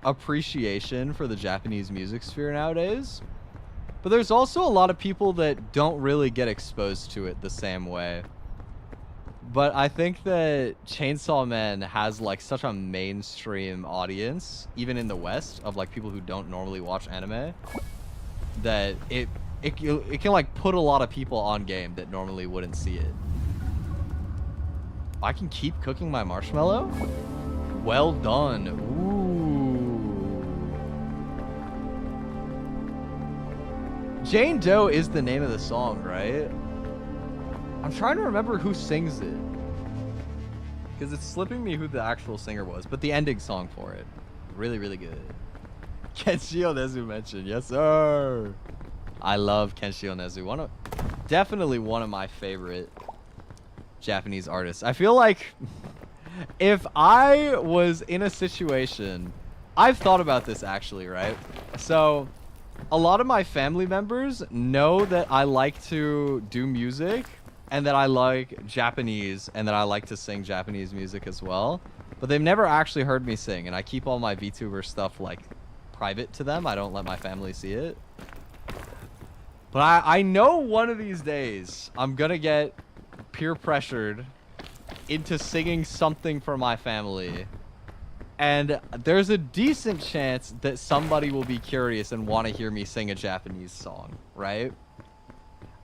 Speaker 1: appreciation for the Japanese music sphere nowadays, but there's also a lot of people that don't really get exposed to it the same way. But I think that Chainsaw Man has like such a mainstream audience, even in the West, of like people who don't normally watch anime, that it can like put a lot of people on game that normally wouldn't see it. I can keep cooking my marshmallow? Well done. Ooh. Jane Doe is the name of the song, right? I'm trying to remember who sings it. Because it's slipping me who the actual singer was. But the ending song for it. Really, really good. Kenshi Yonezu mentioned. Yes, sir. I love Kenshi Yonezu. Definitely one of my favorite Japanese artists. I feel like if I was in a situation, I've thought about this actually, right? So a lot of my family members know that I like to do music and that I like Japanese and that I like to sing Japanese music as well, but they've never actually heard me sing, and I keep all my VTuber stuff like private to them. I don't let my family see it. But I know one of these days I'm gonna get peer pressured into singing something for my family. And there's a decent chance that somebody will be curious and want to hear me sing a Japanese song, right?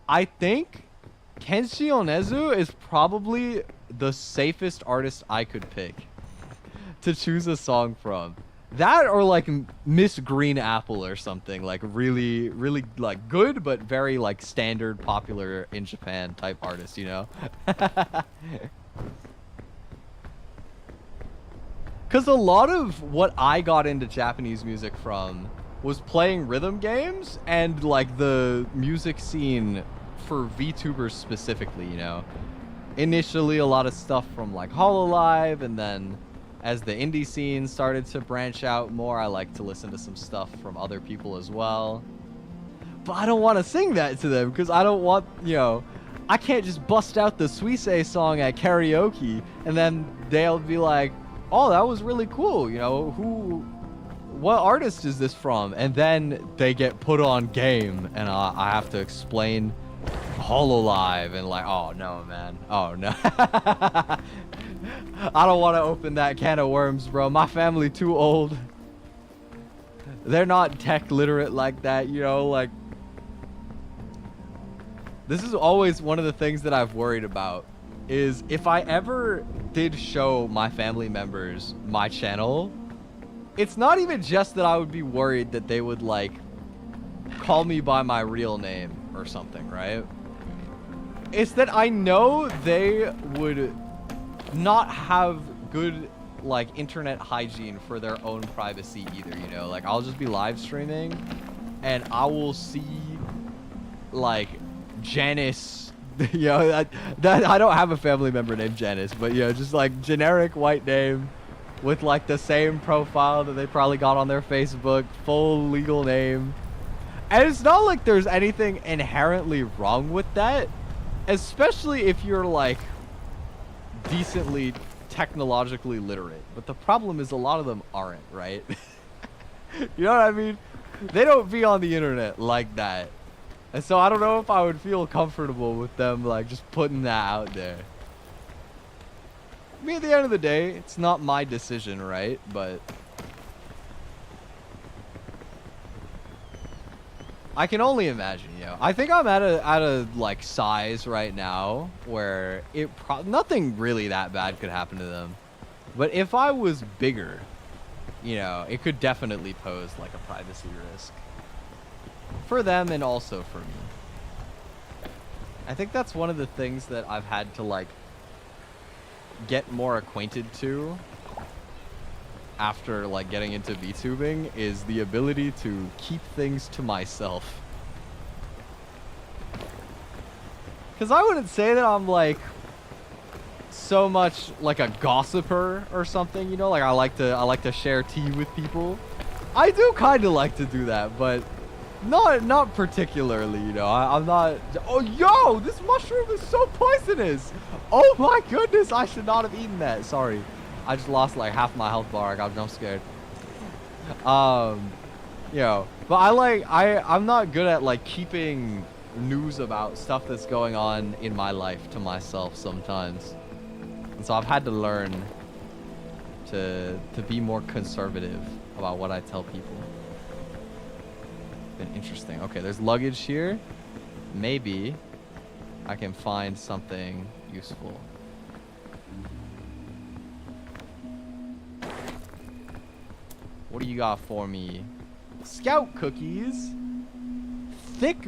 Speaker 1: I think Kenshi Onezu is probably the safest artist I could pick to choose a song from. That or like Miss Green Apple or something, like really, really like good, but very like standard, popular in Japan type artist, you know? Because a lot of what I got into Japanese music from was playing rhythm games and like the music scene for VTubers specifically, you know? Initially a lot of stuff from like Hololive, and then as the indie scene started to branch out more, I like to listen to some stuff from other people as well. But I don't want to sing that to them because I don't want, you know, I can't just bust out the Suisei song at karaoke and then they'll be like, oh, that was really cool, you know, what artist is this from? And then they get put on game and I have to explain Hololive and like, oh no, man, oh no. I don't want to open that can of worms, bro. My family too old. They're not tech literate like that, you know, like. This is always one of the things that I've worried about, is if I ever did show my family members my channel, it's not even just that I would be worried that they would like call me by my real name or something, right? It's that I know they would not have good like internet hygiene for their own privacy either, you know? Like I'll just be live streaming and I will see like Janice, you know, that I don't have a family member named Janice, but you know, just like generic white name with like the same profile that they probably got on their Facebook, full legal name. And it's not like there's anything inherently wrong with that, especially if you're like decently technologically literate. But the problem is a lot of them aren't, right? You know what I mean? They don't be on the internet like that. And so I don't know if I would feel comfortable with them like just putting that out there. I mean, at the end of the day, it's not my decision, right? But I can only imagine, you know. I think I'm at a like size right now where nothing really that bad could happen to them. But if I was bigger, you know, it could definitely pose like a privacy risk for them and also for me. I think that's one of the things that I've had to like get more acquainted to after like getting into VTubing, is the ability to keep things to myself. Because I wouldn't say that I'm like so much like a gossiper or something, you know, like I like to share tea with people. I do kind of like to do that, but not particularly, you know. I'm not. Oh, yo, this mushroom is so poisonous. Oh my goodness, I should not have eaten that. Sorry, I just lost like half my health bar. I got jump scared. You know, but I'm not good at like keeping news about stuff that's going on in my life to myself sometimes, and so I've had to learn to be more conservative about what I tell people. Been interesting. Okay, there's luggage here. Maybe I can find something useful. What do you got for me? Scout cookies. Thick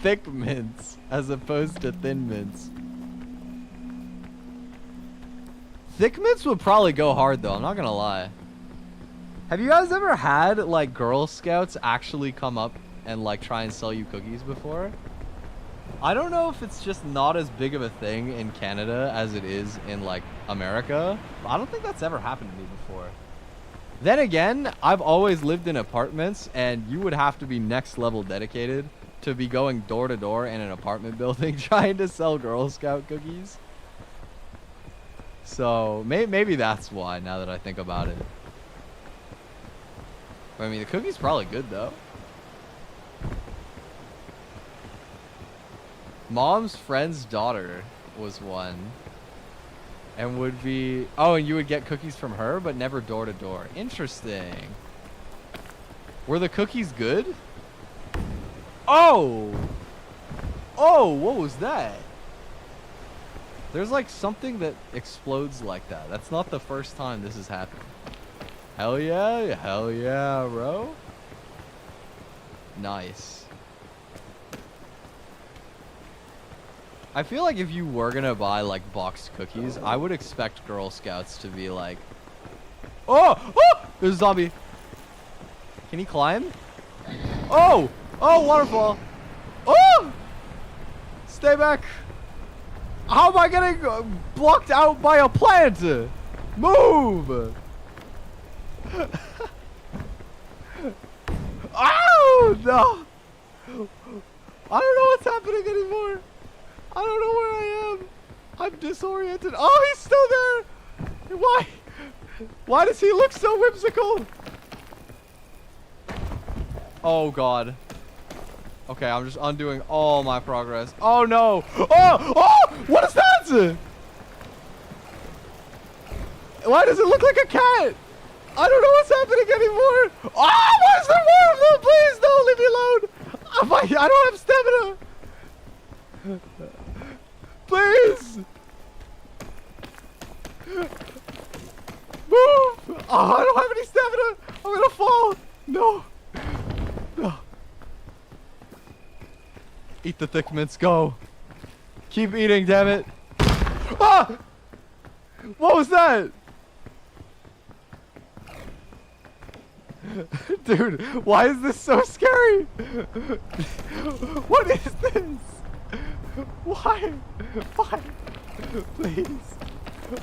Speaker 1: thick mints as opposed to thin mints. Thick mints would probably go hard though, I'm not gonna lie. Have you guys ever had like Girl Scouts actually come up and like try and sell you cookies before? I don't know if it's just not as big of a thing in Canada as it is in like America, but I don't think that's ever happened to me before. Then again, I've always lived in apartments, and you would have to be next level dedicated to be going door to door in an apartment building trying to sell Girl Scout cookies. So maybe that's why, now that I think about it. I mean, the cookie's probably good though. Mom's friend's daughter was one. And would be... Oh, and you would get cookies from her, but never door to door. Interesting. Were the cookies good? Oh! Oh, what was that? There's like something that explodes like that. That's not the first time this has happened. Hell yeah, bro. Nice. I feel like if you were gonna buy like boxed cookies, I would expect Girl Scouts to be like, oh, oh, there's a zombie. Can he climb? Oh, oh, waterfall. Oh, stay back. How am I getting blocked out by a plant? Move. Oh no. I don't know what's happening anymore. I don't know where I am. I'm disoriented. Oh, he's still there. Why? Why does he look so whimsical? Oh, God. Okay, I'm just undoing all my progress. Oh, no. Oh, oh, what is that? Why does it look like a cat? I don't know what's happening anymore. Oh, why is there more of them? Please, don't leave me alone. I don't have stamina. Please! Move! Oh, I don't have any stamina! I'm gonna fall! No! No! Eat the thick mints, go! Keep eating, damn it! Ah! What was that? Dude, why is this so scary? What is this? Why? Why? Please.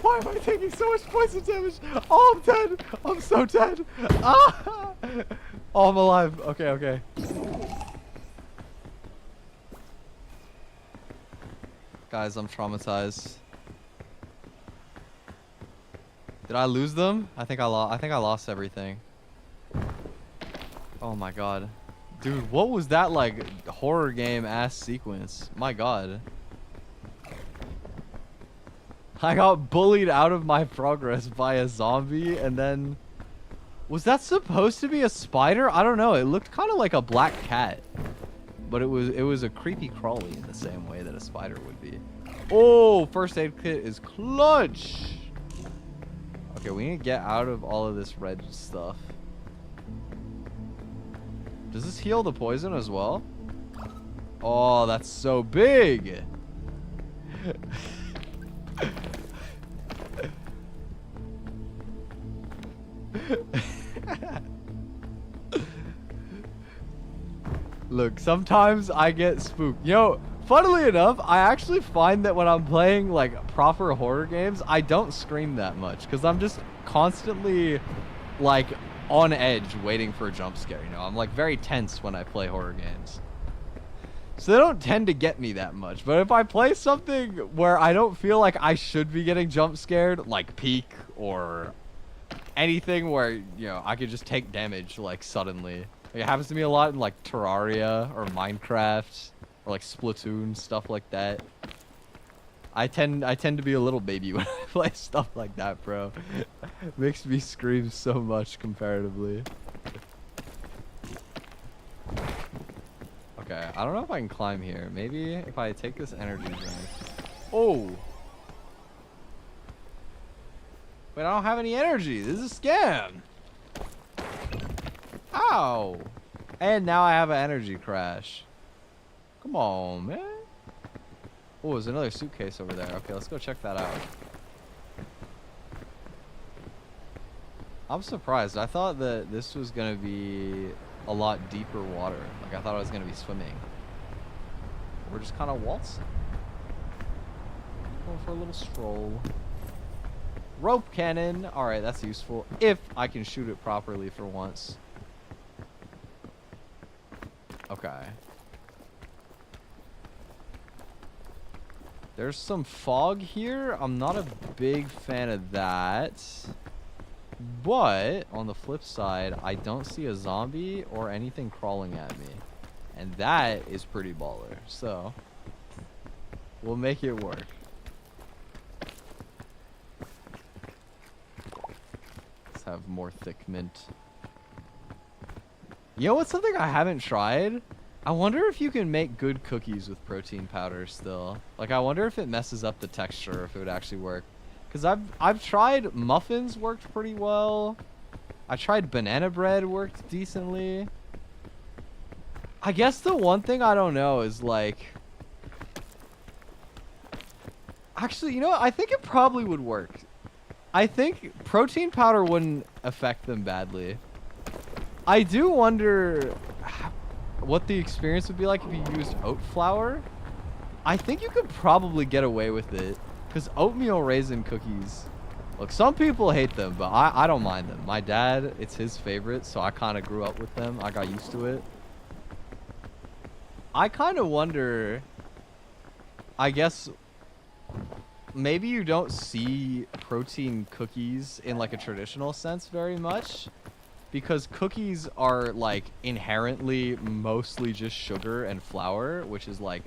Speaker 1: Why am I taking so much poison damage? Oh, I'm dead. I'm so dead. Ah! Oh, I'm alive. Okay, okay. Guys, I'm traumatized. Did I lose them? I think I lost everything. Oh my god. Dude, what was that like horror game ass sequence? My god. I got bullied out of my progress by a zombie and then... Was that supposed to be a spider? I don't know. It looked kind of like a black cat. But it was a creepy crawly in the same way that a spider would be. Oh, first aid kit is clutch. Okay, we need to get out of all of this red stuff. Does this heal the poison as well? Oh, that's so big. Look, sometimes I get spooked. Yo, funnily enough, I actually find that when I'm playing like proper horror games, I don't scream that much because I'm just constantly like on edge waiting for a jump scare. You know, I'm like very tense when I play horror games. So they don't tend to get me that much. But if I play something where I don't feel like I should be getting jump scared, like Peak or anything where, you know, I could just take damage like suddenly. Like, it happens to me a lot in like Terraria or Minecraft or like Splatoon, stuff like that. I tend to be a little baby when I play stuff like that, bro. Makes me scream so much comparatively. Okay, I don't know if I can climb here. Maybe if I take this energy drink. Oh! Wait, I don't have any energy. This is a scam. Ow! And now I have an energy crash. Come on, man. Oh, there's another suitcase over there. Okay, let's go check that out. I'm surprised. I thought that this was going to be a lot deeper water. Like, I thought I was going to be swimming. We're just kind of waltzing. Going for a little stroll. Rope cannon. Alright, that's useful. If I can shoot it properly for once. Okay. There's some fog here. I'm not a big fan of that. But, on the flip side, I don't see a zombie or anything crawling at me. And that is pretty baller. So, we'll make it work. have more thick mint. You know what's something I haven't tried? I wonder if you can make good cookies with protein powder still. Like, I wonder if it messes up the texture, if it would actually work. Because I've tried muffins, worked pretty well. I tried banana bread, worked decently. I guess the one thing I don't know is like... Actually, you know what? I think it probably would work. I think protein powder wouldn't affect them badly. I do wonder what the experience would be like if you used oat flour. I think you could probably get away with it. Because oatmeal raisin cookies... Look, some people hate them, but I don't mind them. My dad, it's his favorite, so I kind of grew up with them. I got used to it. I kind of wonder... I guess... Maybe you don't see protein cookies in like a traditional sense very much. Because cookies are like inherently mostly just sugar and flour, which is like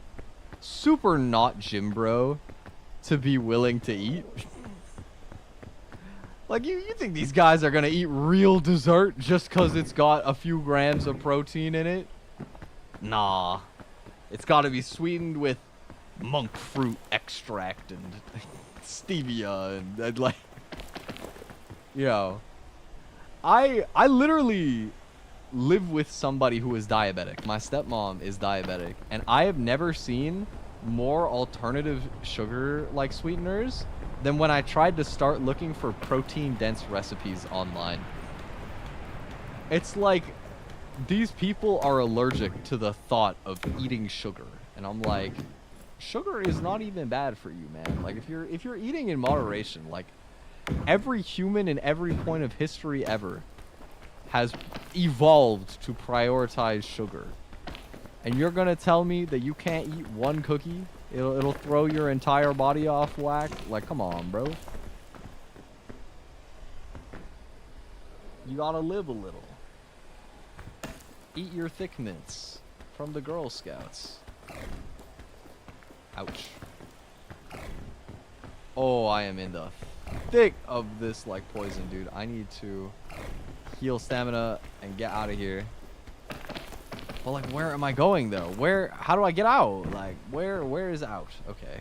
Speaker 1: super not gym bro to be willing to eat. Like, you think these guys are gonna eat real dessert just because it's got a few grams of protein in it? Nah. It's gotta be sweetened with monk fruit extract and stevia and like... You know. I literally live with somebody who is diabetic. My stepmom is diabetic. And I have never seen more alternative sugar-like sweeteners than when I tried to start looking for protein-dense recipes online. It's like these people are allergic to the thought of eating sugar. And I'm like, sugar is not even bad for you, man. Like, if you're eating in moderation, like, every human in every point of history ever has evolved to prioritize sugar. And you're gonna tell me that you can't eat one cookie? It'll throw your entire body off whack? Like, come on, bro. You gotta live a little. Eat your thick mints from the Girl Scouts. Ouch. Oh, I am in the thick of this, like, poison, dude. I need to heal stamina and get out of here. But, like, where am I going, though? How do I get out? Like, where is out? Okay.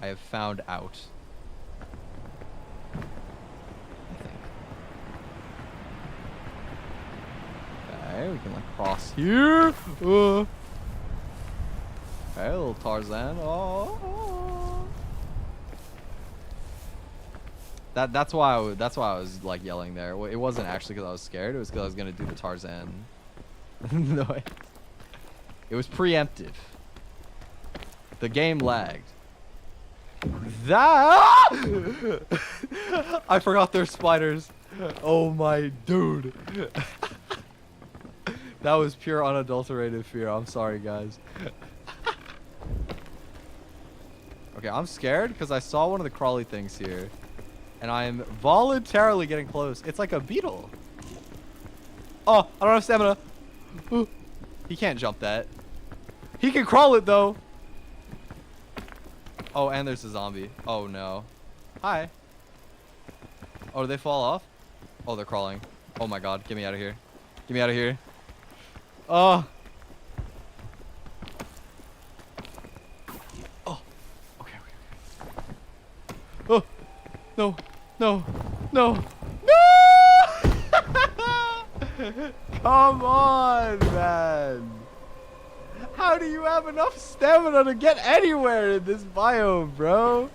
Speaker 1: I have found out. I think. Okay, we can, like, cross here. Okay, little Tarzan. Oh. That's why I was like yelling there. It wasn't actually because I was scared. It was because I was gonna do the Tarzan. No, it was preemptive. The game lagged. That I forgot there's spiders. Oh my dude. That was pure unadulterated fear. I'm sorry, guys. Okay, I'm scared because I saw one of the crawly things here. And I'm voluntarily getting close. It's like a beetle. Oh, I don't have stamina. Ooh. He can't jump that. He can crawl it, though. Oh, and there's a zombie. Oh, no. Hi. Oh, did they fall off? Oh, they're crawling. Oh, my God. Get me out of here. Get me out of here. Oh. Oh. Okay. Oh. No. No. No. No! Come on, man. How do you have enough stamina to get anywhere in this biome, bro?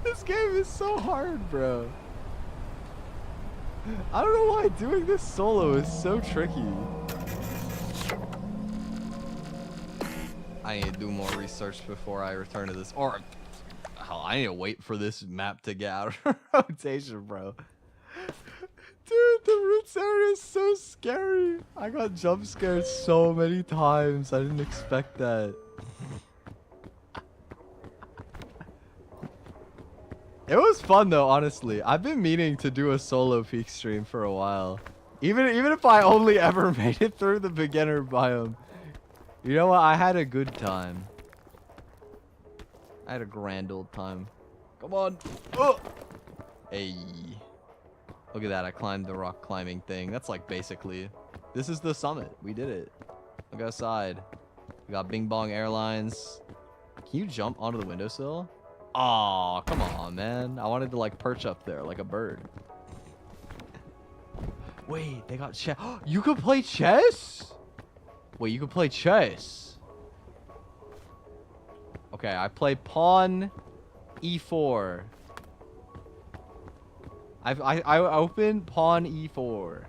Speaker 1: This game is so hard, bro. I don't know why doing this solo is so tricky. I need to do more research before I return to this. Or, hell, I need to wait for this map to get out of rotation, bro. Dude, the roots area is so scary. I got jump scared so many times. I didn't expect that. It was fun though, honestly. I've been meaning to do a solo peak stream for a while. Even if I only ever made it through the beginner biome. You know what? I had a good time. I had a grand old time. Come on. Oh. Hey. Look at that. I climbed the rock climbing thing. That's like basically... This is the summit. We did it. Look outside. We got Bing Bong Airlines. Can you jump onto the windowsill? Aw, come on, man. I wanted to like perch up there like a bird. Wait, they got chess. You could play chess? Wait, you could play chess. Okay, I play pawn e4. I open pawn e4.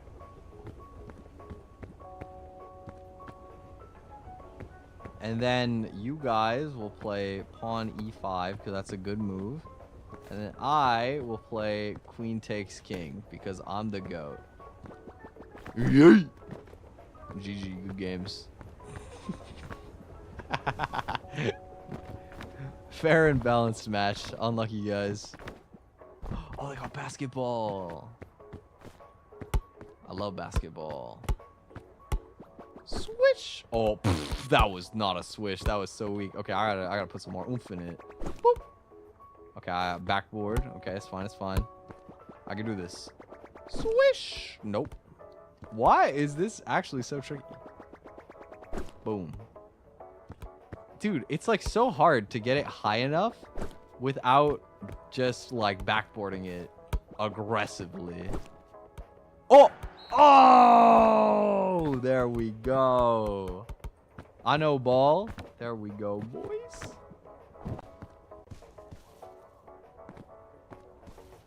Speaker 1: And then you guys will play pawn e5 because that's a good move. And then I will play queen takes king because I'm the GOAT. Yay! GG, good games. Fair and balanced match. Unlucky guys. Oh, they got basketball. I love basketball. Swish! Oh, pff, that was not a swish. That was so weak. Okay, I gotta put some more oomph in it. Boop. Okay, backboard. Okay, it's fine. It's fine. I can do this. Swish! Nope. Why is this actually so tricky? Boom. Dude, it's like so hard to get it high enough without just like backboarding it aggressively. Oh! Oh! There we go. I know ball. There we go, boys.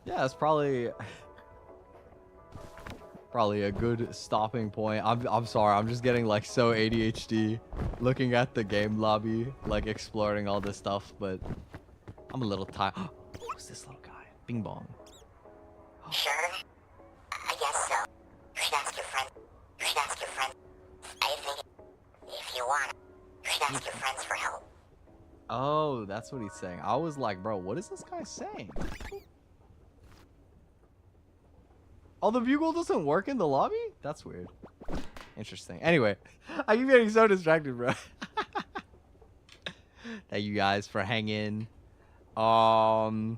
Speaker 1: Yeah, that's probably a good stopping point. I'm sorry. I'm just getting like so ADHD looking at the game lobby, like exploring all this stuff, but I'm a little tired. Who's this little guy? Bing Bong.
Speaker 2: Sure? I guess so. You should ask your friend. You should ask your friend. I think if you want, you should ask your friends for help.
Speaker 1: Oh, that's what he's saying. I was like, bro, what is this guy saying? Oh, the bugle doesn't work in the lobby? That's weird. Interesting. Anyway, I keep getting so distracted, bro. Thank you guys for hanging. I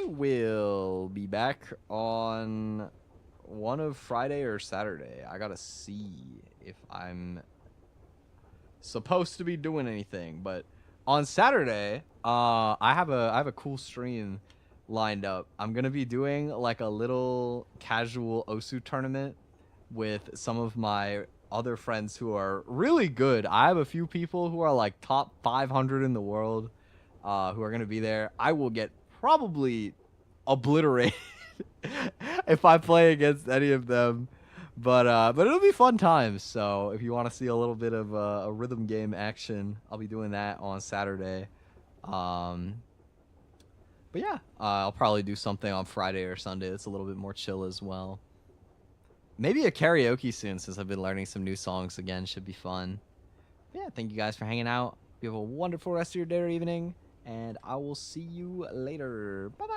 Speaker 1: will be back on one of Friday or Saturday. I gotta see if I'm supposed to be doing anything, but on Saturday, I have a cool stream lined up. I'm gonna be doing like a little casual Osu tournament with some of my other friends who are really good. I have a few people who are like top 500 in the world who are gonna be there. I will get probably obliterated if I play against any of them, but it'll be fun times. So if you want to see a little bit of a rhythm game action, I'll be doing that on Saturday. But yeah, I'll probably do something on Friday or Sunday that's a little bit more chill as well. Maybe a karaoke soon, since I've been learning some new songs again. Should be fun. But yeah, thank you guys for hanging out. You have a wonderful rest of your day or evening, and I will see you later. Bye-bye.